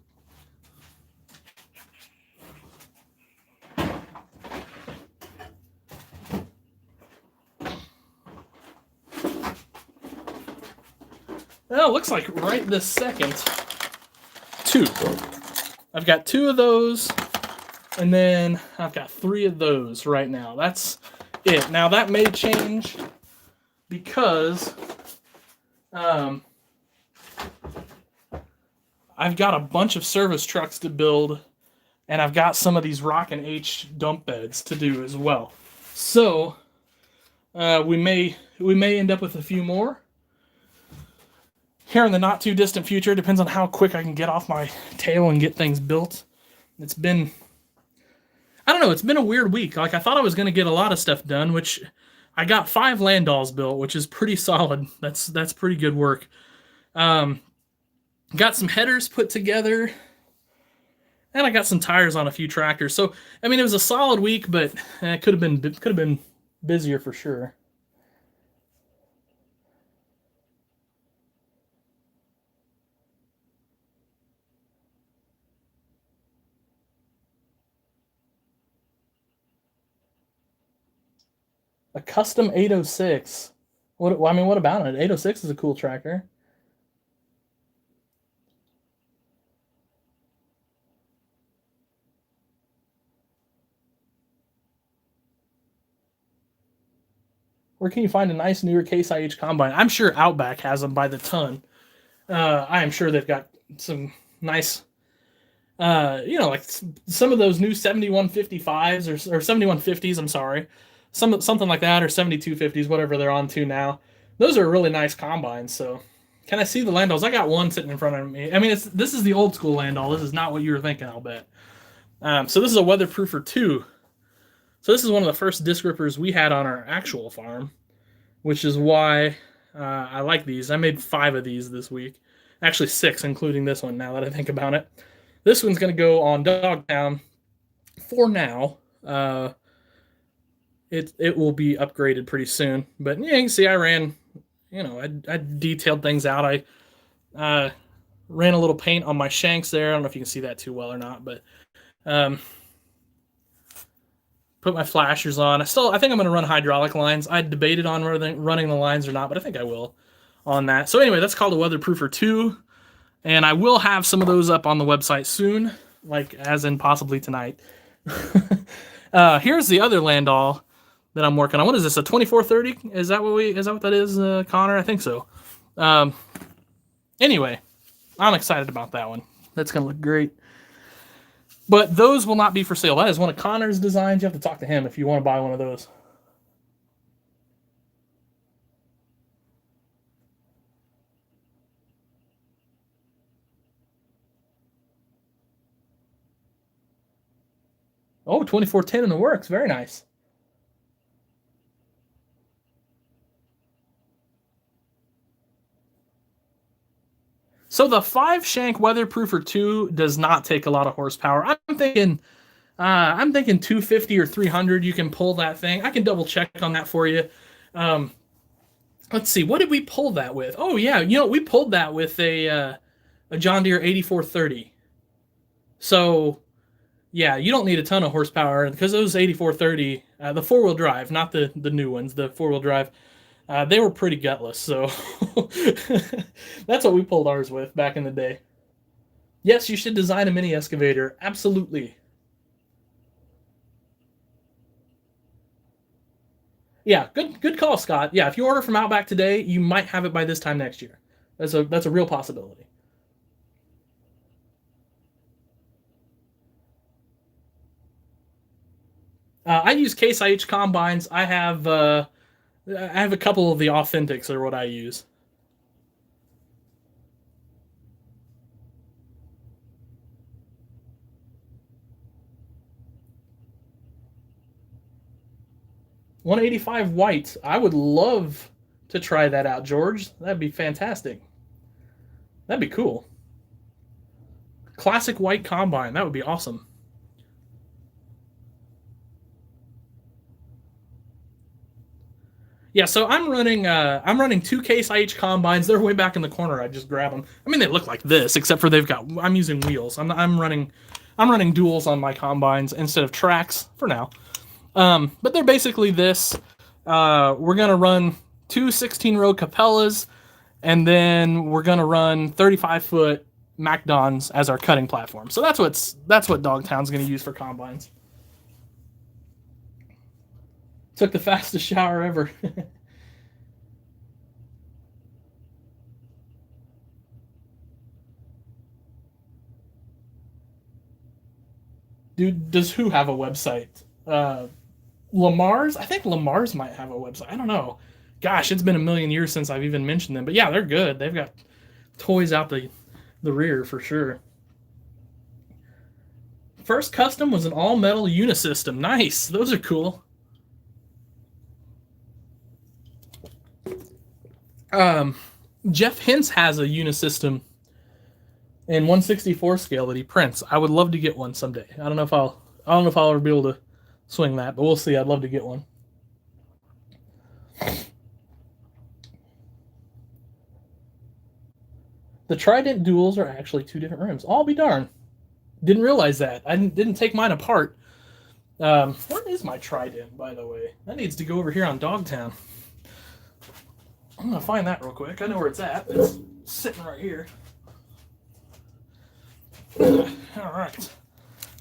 Well, it looks like right this second, 2. I've got 2 of those, and then I've got 3 of those right now. That's it. Now, that may change because I've got a bunch of service trucks to build, and I've got some of these Rockin' H dump beds to do as well. So we may end up with a few more here in the not too distant future. Depends on how quick I can get off my tail and get things built. It's been, I don't know, it's been a weird week. Like, I thought I was going to get a lot of stuff done, which I got 5 Landolls built, which is pretty solid. That's pretty good work. Got some headers put together, and I got some tires on a few tractors. So, I mean, it was a solid week, but it could have been busier for sure. A custom 806. What about it? 806 is a cool tractor. Where can you find a nice newer Case IH combine? I'm sure Outback has them by the ton. I am sure they've got some nice, like some of those new 7155s or 7150s. I'm sorry, something like that, or 7250s, whatever they're on to now. Those are really nice combines. So, can I see the Landolls? I got one sitting in front of me. I mean, this is the old school Landoll. This is not what you were thinking, I'll bet. So this is a weatherproofer 2. So this is one of the first disc rippers we had on our actual farm, which is why I like these. I made 5 of these this week. Actually 6, including this one, now that I think about it. This one's going to go on Dogtown for now. It will be upgraded pretty soon. But yeah, you can see I ran, I detailed things out. I ran a little paint on my shanks there. I don't know if you can see that too well or not, but put my flashers on. I think I'm going to run hydraulic lines. I debated on running the lines or not, but I think I will. on that. So anyway, that's called a Weatherproofer 2. And I will have some of those up on the website soon, like as in possibly tonight. Here's the other Landoll that I'm working on. What is this? A 2430? Is that what that is, Connor? I think so. Anyway, I'm excited about that one. That's gonna look great. But those will not be for sale. That is one of Connor's designs. You have to talk to him if you want to buy one of those. Oh, 2410 in the works. Very nice. So the 5-shank Weatherproofer 2 does not take a lot of horsepower. I'm thinking 250 or 300. You can pull that thing. I can double check on that for you. Let's see. What did we pull that with? Oh yeah, we pulled that with a John Deere 8430. So yeah, you don't need a ton of horsepower because those 8430, the 4-wheel drive, not the new ones, the 4-wheel drive, they were pretty gutless. So that's what we pulled ours with back in the day. Yes, you should design a mini excavator. Absolutely. Yeah, good call, Scott. Yeah, if you order from Outback today, you might have it by this time next year. That's a real possibility. I use Case IH combines. I have a couple of the Authentics are what I use. $185 white. I would love to try that out, George. That'd be fantastic. That'd be cool. Classic white combine. That would be awesome. Yeah, so I'm running 2 Case IH combines. They're way back in the corner. I just grab them. I mean, they look like this, except for I'm using wheels. I'm running duals on my combines instead of tracks for now. But they're basically this. We're gonna run 2 16-row Capellas, and then we're gonna run 35-foot MacDons as our cutting platform. So that's what Dogtown's gonna use for combines. Took the fastest shower ever. Dude, does who have a website? Lamar's? I think Lamar's might have a website. I don't know. Gosh, it's been a million years since I've even mentioned them. But yeah, they're good. They've got toys out the rear for sure. First custom was an all-metal unisystem. Nice. Those are cool. Jeff Hintz has a unisystem in 1/64 scale that he prints. I would love to get one someday. I don't know if I'll ever be able to swing that, but we'll see. I'd love to get one. The Trident duals are actually 2 different rims. I'll be darned. Didn't realize that. I didn't take mine apart. Where is my Trident, by the way? That needs to go over here on Dogtown. I'm going to find that real quick. I know where it's at. It's sitting right here. All right.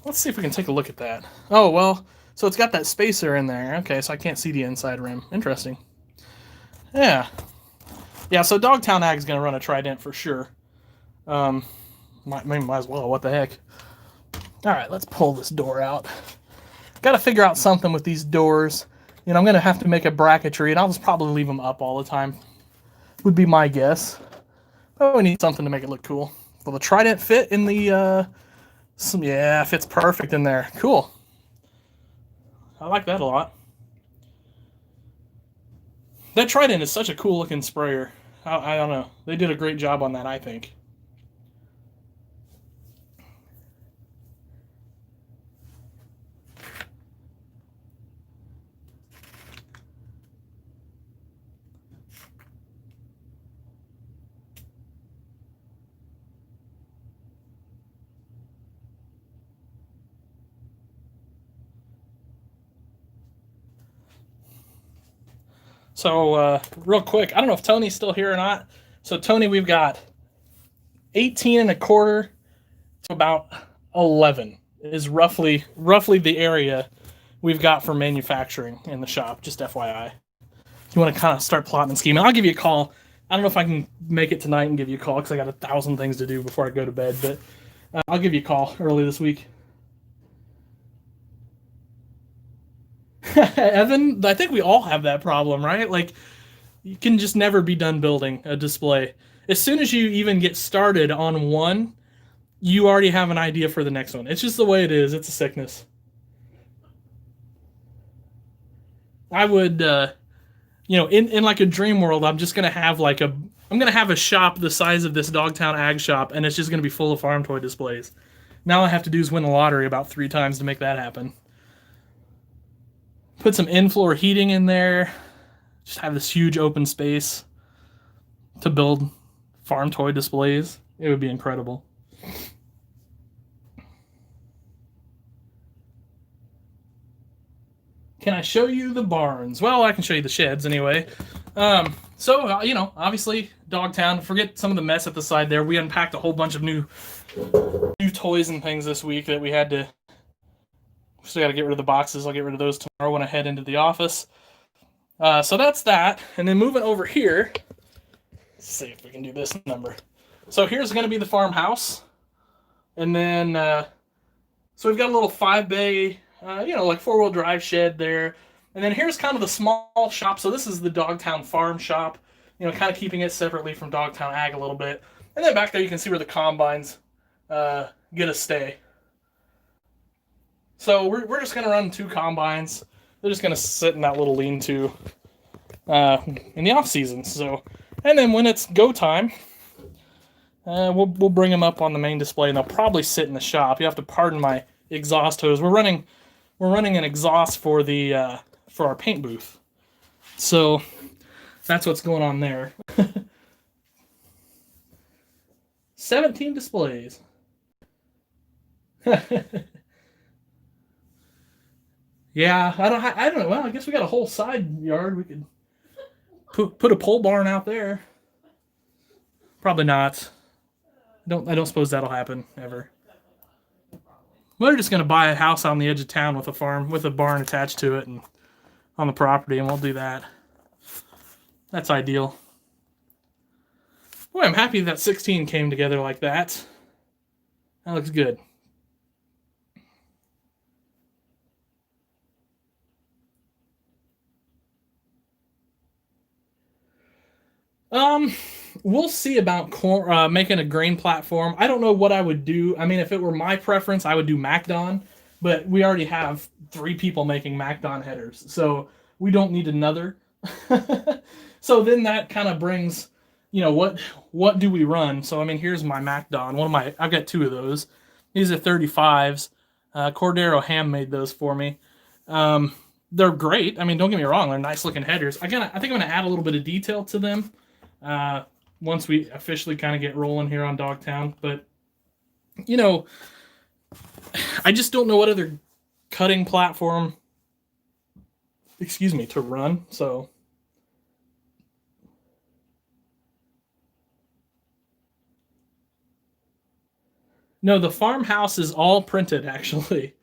Let's see if we can take a look at that. Oh, well, so it's got that spacer in there. Okay, so I can't see the inside rim. Interesting. Yeah. Yeah, so Dogtown Ag's going to run a Trident for sure. Might as well. What the heck? All right, let's pull this door out. Got to figure out something with these doors. I'm going to have to make a bracketry, and I'll just probably leave them up all the time. Would be my guess. But we need something to make it look cool. Will the Trident fit in the... yeah, fits perfect in there. Cool. I like that a lot. That Trident is such a cool looking sprayer. I don't know. They did a great job on that, I think. So real quick, I don't know if Tony's still here or not. So Tony, we've got 18 and a quarter to about 11 is roughly the area we've got for manufacturing in the shop, just FYI. If you want to kind of start plotting and scheming, I'll give you a call. I don't know if I can make it tonight and give you a call because I got 1,000 things to do before I go to bed, but I'll give you a call early this week. Evan, I think we all have that problem, right? Like, you can just never be done building a display. As soon as you even get started on one, you already have an idea for the next one. It's just the way it is. It's a sickness. I would, in like a dream world, I'm just gonna have I'm gonna have a shop the size of this Dogtown ag shop, and it's just gonna be full of farm toy displays. Now all I have to do is win the lottery about 3 times to make that happen. Put some in-floor heating in there. Just have this huge open space to build farm toy displays. It would be incredible. Can I show you the barns? Well, I can show you the sheds anyway. Obviously, Dogtown. Forget some of the mess at the side there. We unpacked a whole bunch of new toys and things this week that we had to. Still got to get rid of the boxes. I'll get rid of those tomorrow when I head into the office. So that's that. And then moving over here, let's see if we can do this number. So here's going to be the farmhouse. And then, so we've got a little 5-bay, like 4-wheel drive shed there. And then here's kind of the small shop. So this is the Dogtown farm shop, kind of keeping it separately from Dogtown ag a little bit. And then back there you can see where the combines get a stay. So we're just going to run 2 combines. They're just going to sit in that little lean-to in the off-season. So, and then when it's go time, we'll bring them up on the main display, and they'll probably sit in the shop. You have to pardon my exhaust hose. We're running an exhaust for the for our paint booth. So that's what's going on there. 17 displays. Yeah, I don't know. Well, I guess we got a whole side yard. We could put a pole barn out there. Probably not. I don't suppose that'll happen ever. We're just gonna buy a house on the edge of town with a farm with a barn attached to it and on the property, and we'll do that. That's ideal. Boy, I'm happy that 16 came together like that. That looks good. We'll see about making a grain platform. I don't know what I would do. I mean, if it were my preference, I would do MacDon, but we already have 3 people making MacDon headers, so we don't need another. So then that kind of brings, what do we run? So I mean, here's my MacDon. I've got 2 of those. These are 35s. Cordero Ham made those for me. They're great. I mean, don't get me wrong. They're nice looking headers. I think I'm going to add a little bit of detail to them once we officially kind of get rolling here on Dogtown. But, I just don't know what other cutting platform, to run. So, no, the farmhouse is all printed, actually.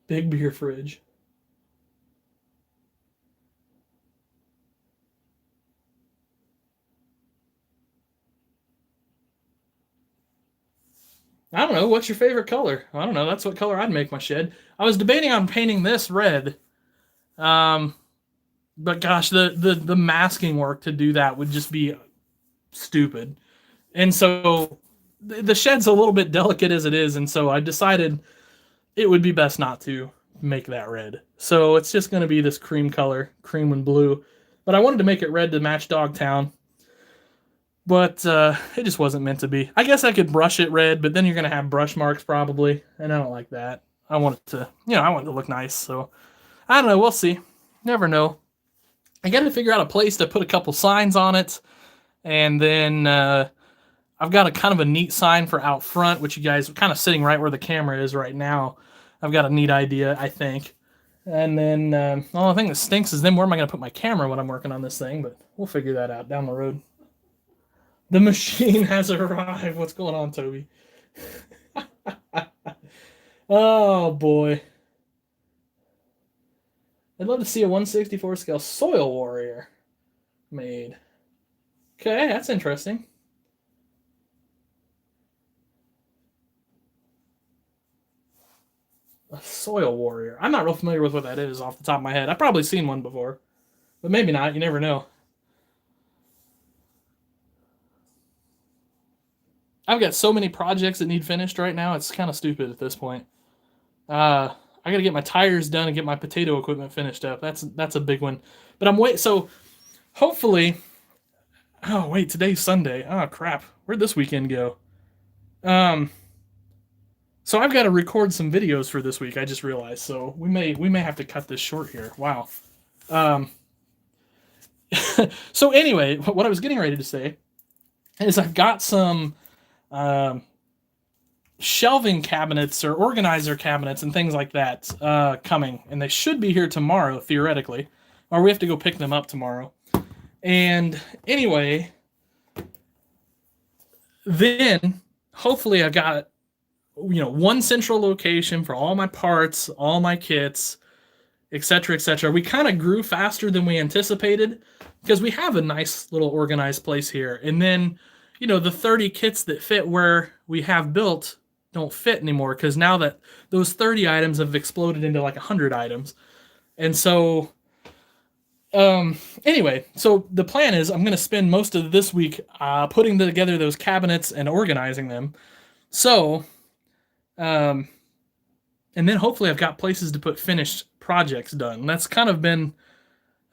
Big beer fridge. I don't know. What's your favorite color? I don't know. That's what color I'd make my shed. I was debating on painting this red. But gosh, the masking work to do that would just be stupid. And so the shed's a little bit delicate as it is, and so I decided it would be best not to make that red. So it's just going to be this cream color, cream and blue. But I wanted to make it red to match Dogtown. But it just wasn't meant to be. I guess I could brush it red, but then you're going to have brush marks probably, and I don't like that. I want it to, I want it to look nice. So I don't know. We'll see. Never know. I got to figure out a place to put a couple signs on it. And then I've got a kind of a neat sign for out front, which you guys are kind of sitting right where the camera is right now. I've got a neat idea, I think. And then the only thing that stinks is then where am I going to put my camera when I'm working on this thing? But we'll figure that out down the road. The machine has arrived. What's going on, Toby? Oh boy. I'd love to see a 1/64 scale Soil Warrior made. Okay, that's interesting. A Soil Warrior. I'm not real familiar with what that is off the top of my head. I've probably seen one before, but maybe not. You never know. I've got so many projects that need finished right now. It's kind of stupid at this point. I got to get my tires done and get my potato equipment finished up. That's a big one. But I'm wait. So hopefully. Oh wait, today's Sunday. Oh crap. Where'd this weekend go? Um. So I've got to record some videos for this week. I just realized. So we may have to cut this short here. Wow. Um. So anyway, what I was getting ready to say is I've got some um, shelving cabinets or organizer cabinets and things like that coming, and they should be here tomorrow theoretically, or we have to go pick them up tomorrow. And anyway, then hopefully I've got one central location for all my parts, all my kits, etc., etc. We kind of grew faster than we anticipated because we have a nice little organized place here. And then, the 30 kits that fit where we have built don't fit anymore because now that those 30 items have exploded into like 100 items. And so, anyway, so the plan is I'm going to spend most of this week putting together those cabinets and organizing them. So, and then hopefully I've got places to put finished projects done. That's kind of been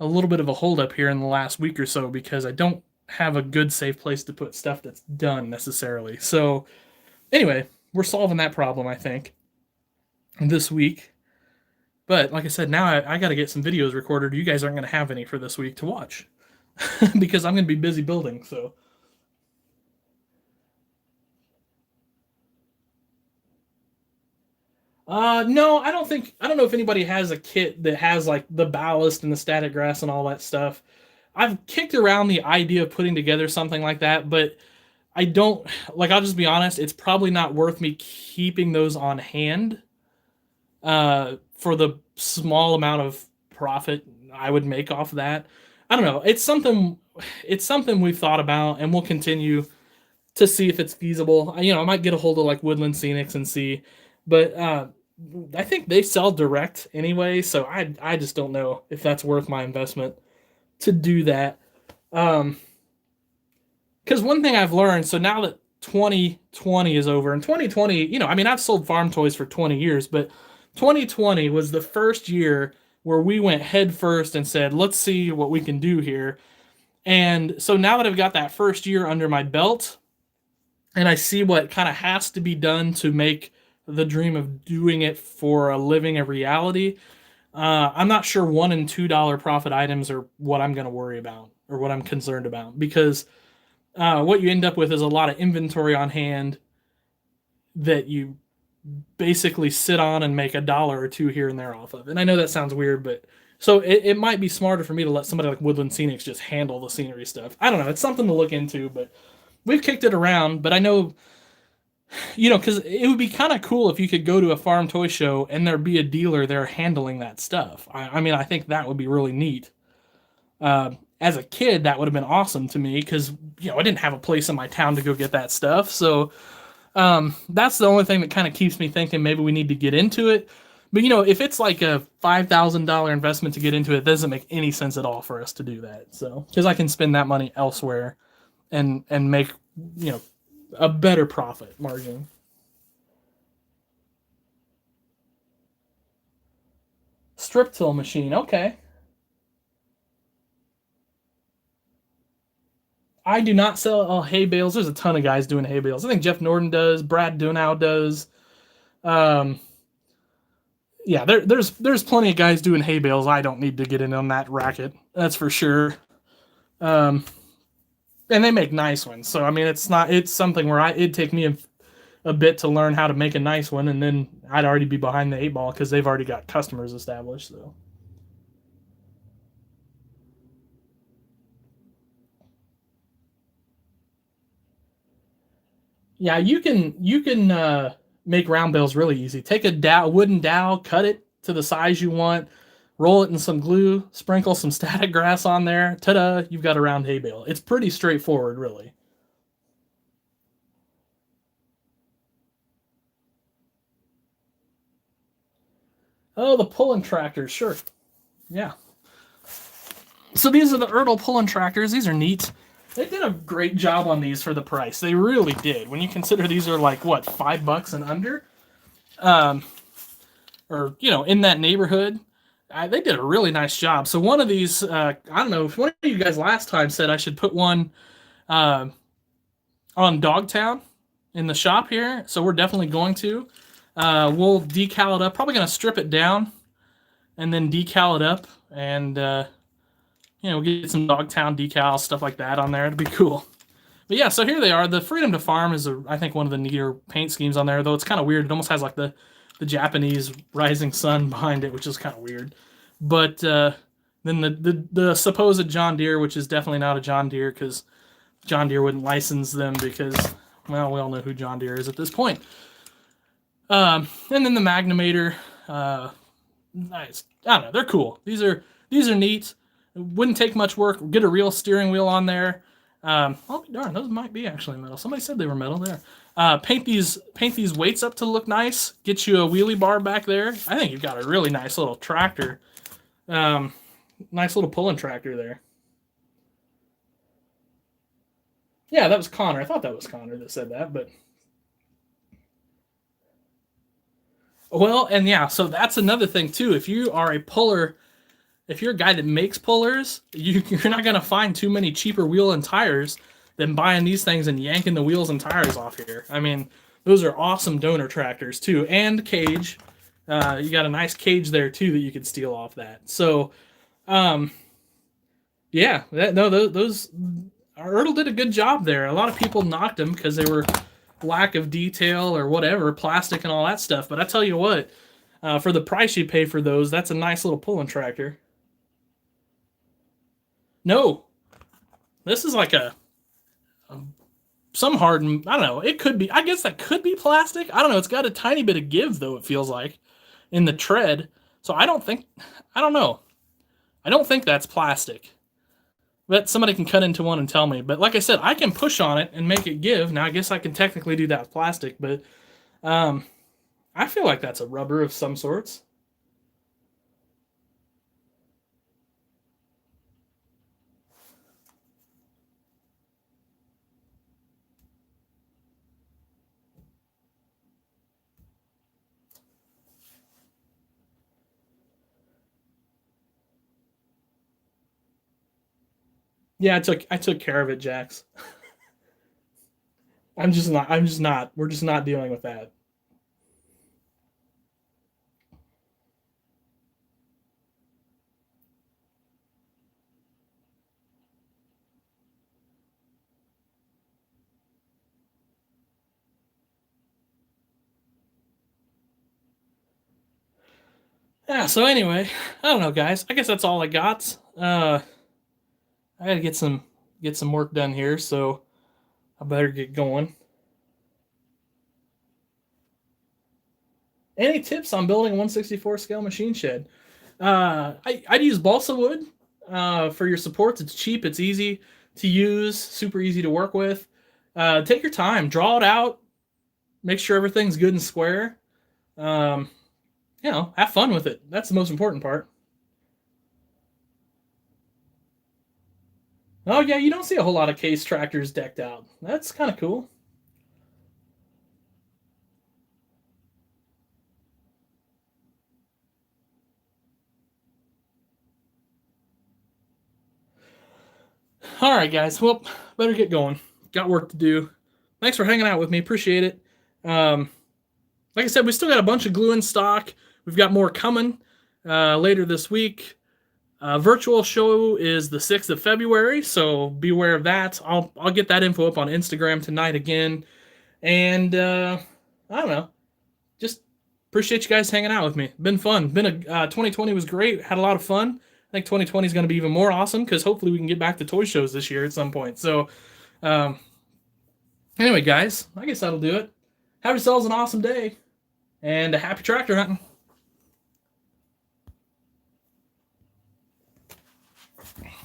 a little bit of a holdup here in the last week or so because I don't have a good safe place to put stuff that's done necessarily. So anyway, we're solving that problem, I think, this week. But like I said, now I got to get some videos recorded. You guys aren't going to have any for this week to watch because I'm going to be busy building. So no, I don't know if anybody has a kit that has like the ballast and the static grass and all that stuff. I've kicked around the idea of putting together something like that, but I don't like. I'll just be honest. It's probably not worth me keeping those on hand for the small amount of profit I would make off that. I don't know. It's something. It's something we've thought about, and we'll continue to see if it's feasible. I might get a hold of like Woodland Scenics and see, but I think they sell direct anyway, so I just don't know if that's worth my investment to do that. Because one thing I've learned, so now that 2020 is over, and 2020, I mean, I've sold farm toys for 20 years, but 2020 was the first year where we went head first and said, let's see what we can do here. And so now that I've got that first year under my belt, and I see what kind of has to be done to make the dream of doing it for a living a reality, I'm not sure $1 and $2 profit items are what I'm going to worry about or what I'm concerned about because what you end up with is a lot of inventory on hand that you basically sit on and make $1 or $2 here and there off of. And I know that sounds weird, but so it might be smarter for me to let somebody like Woodland Scenics just handle the scenery stuff. I don't know. It's something to look into, but we've kicked it around. But I know, because it would be kind of cool if you could go to a farm toy show and there'd be a dealer there handling that stuff. I mean, I think that would be really neat. As a kid, that would have been awesome to me because I didn't have a place in my town to go get that stuff. So that's the only thing that kind of keeps me thinking maybe we need to get into it. But if it's like a $5,000 investment to get into it, it doesn't make any sense at all for us to do that. So because I can spend that money elsewhere and make a better profit margin. Strip till machine, okay. I do not sell hay bales. There's a ton of guys doing hay bales. I think Jeff Norton does. Brad Dunau does. Um, yeah, there's plenty of guys doing hay bales. I don't need to get in on that racket. That's for sure. Um, and they make nice ones. So I mean, it's something where it'd take me a bit to learn how to make a nice one, and then I'd already be behind the 8 ball because they've already got customers established. So yeah, you can make round bales really easy. Take a wooden dowel, cut it to the size you want, roll it in some glue, sprinkle some static grass on there. Ta-da! You've got a round hay bale. It's pretty straightforward, really. Oh, the pulling tractors, sure. Yeah. So these are the Erdl pulling tractors. These are neat. They did a great job on these for the price. They really did. When you consider these are like what, $5 and under, or in that neighborhood, they did a really nice job. So one of these, I don't know if one of you guys last time said I should put one on Dogtown in the shop here. So we're definitely going to. We'll decal it up. Probably going to strip it down and then decal it up and get some Dogtown decals, stuff like that on there. It'd be cool. But yeah, so here they are. The Freedom to Farm is, I think, one of the neater paint schemes on there, though it's kind of weird. It almost has like the Japanese rising sun behind it, which is kind of weird. But then the supposed John Deere, which is definitely not a John Deere because John Deere wouldn't license them because, well, we all know who John Deere is at this point. And then the Magnimator, nice. I don't know, they're cool. These are neat. It wouldn't take much work. Get a real steering wheel on there. Oh darn, those might be actually metal. Somebody said they were metal there. Paint these weights up to look nice. Get you a wheelie bar back there. I think you've got a really nice little tractor. Nice little pulling tractor there. Yeah, that was Connor. I thought that was Connor that said that, but well, and yeah, so that's another thing too. If you are a puller, if you're a guy that makes pullers, you're not going to find too many cheaper wheel and tires than buying these things and yanking the wheels and tires off here. I mean, those are awesome donor tractors too, and cage. You got a nice cage there too that you could steal off that. So, yeah, those Erdl did a good job there. A lot of people knocked them because they were lack of detail or whatever, plastic and all that stuff. But I tell you what, for the price you pay for those, that's a nice little pulling tractor. No, this is like some hardened. I don't know. It could be. I guess that could be plastic. I don't know. It's got a tiny bit of give though. It feels like in the tread. So I don't think. I don't know. I don't think that's plastic. But somebody can cut into one and tell me. But like I said, I can push on it and make it give. Now I guess I can technically do that with plastic, but I feel like that's a rubber of some sorts. Yeah, I took care of it, Jax. I'm just not. We're just not dealing with that. Yeah, so anyway, I don't know, guys. I guess that's all I got. I gotta get some work done here, so I better get going. Any tips on building a 1/64 scale machine shed? I'd use balsa wood for your supports. It's cheap, it's easy to use, super easy to work with. Take your time, draw it out, make sure everything's good and square. Have fun with it. That's the most important part. Oh yeah, you don't see a whole lot of case tractors decked out. That's kind of cool. All right, guys. Well, better get going. Got work to do. Thanks for hanging out with me. Appreciate it. Like I said, we still got a bunch of glue in stock. We've got more coming later this week. Virtual show is the 6th of February, so beware of that. I'll get that info up on Instagram tonight again. And I don't know. Just appreciate you guys hanging out with me. Been fun. 2020 was great. Had a lot of fun. I think 2020 is going to be even more awesome because hopefully we can get back to toy shows this year at some point. So, um, anyway, guys, I guess that'll do it. Have yourselves an awesome day and a happy tractor hunting.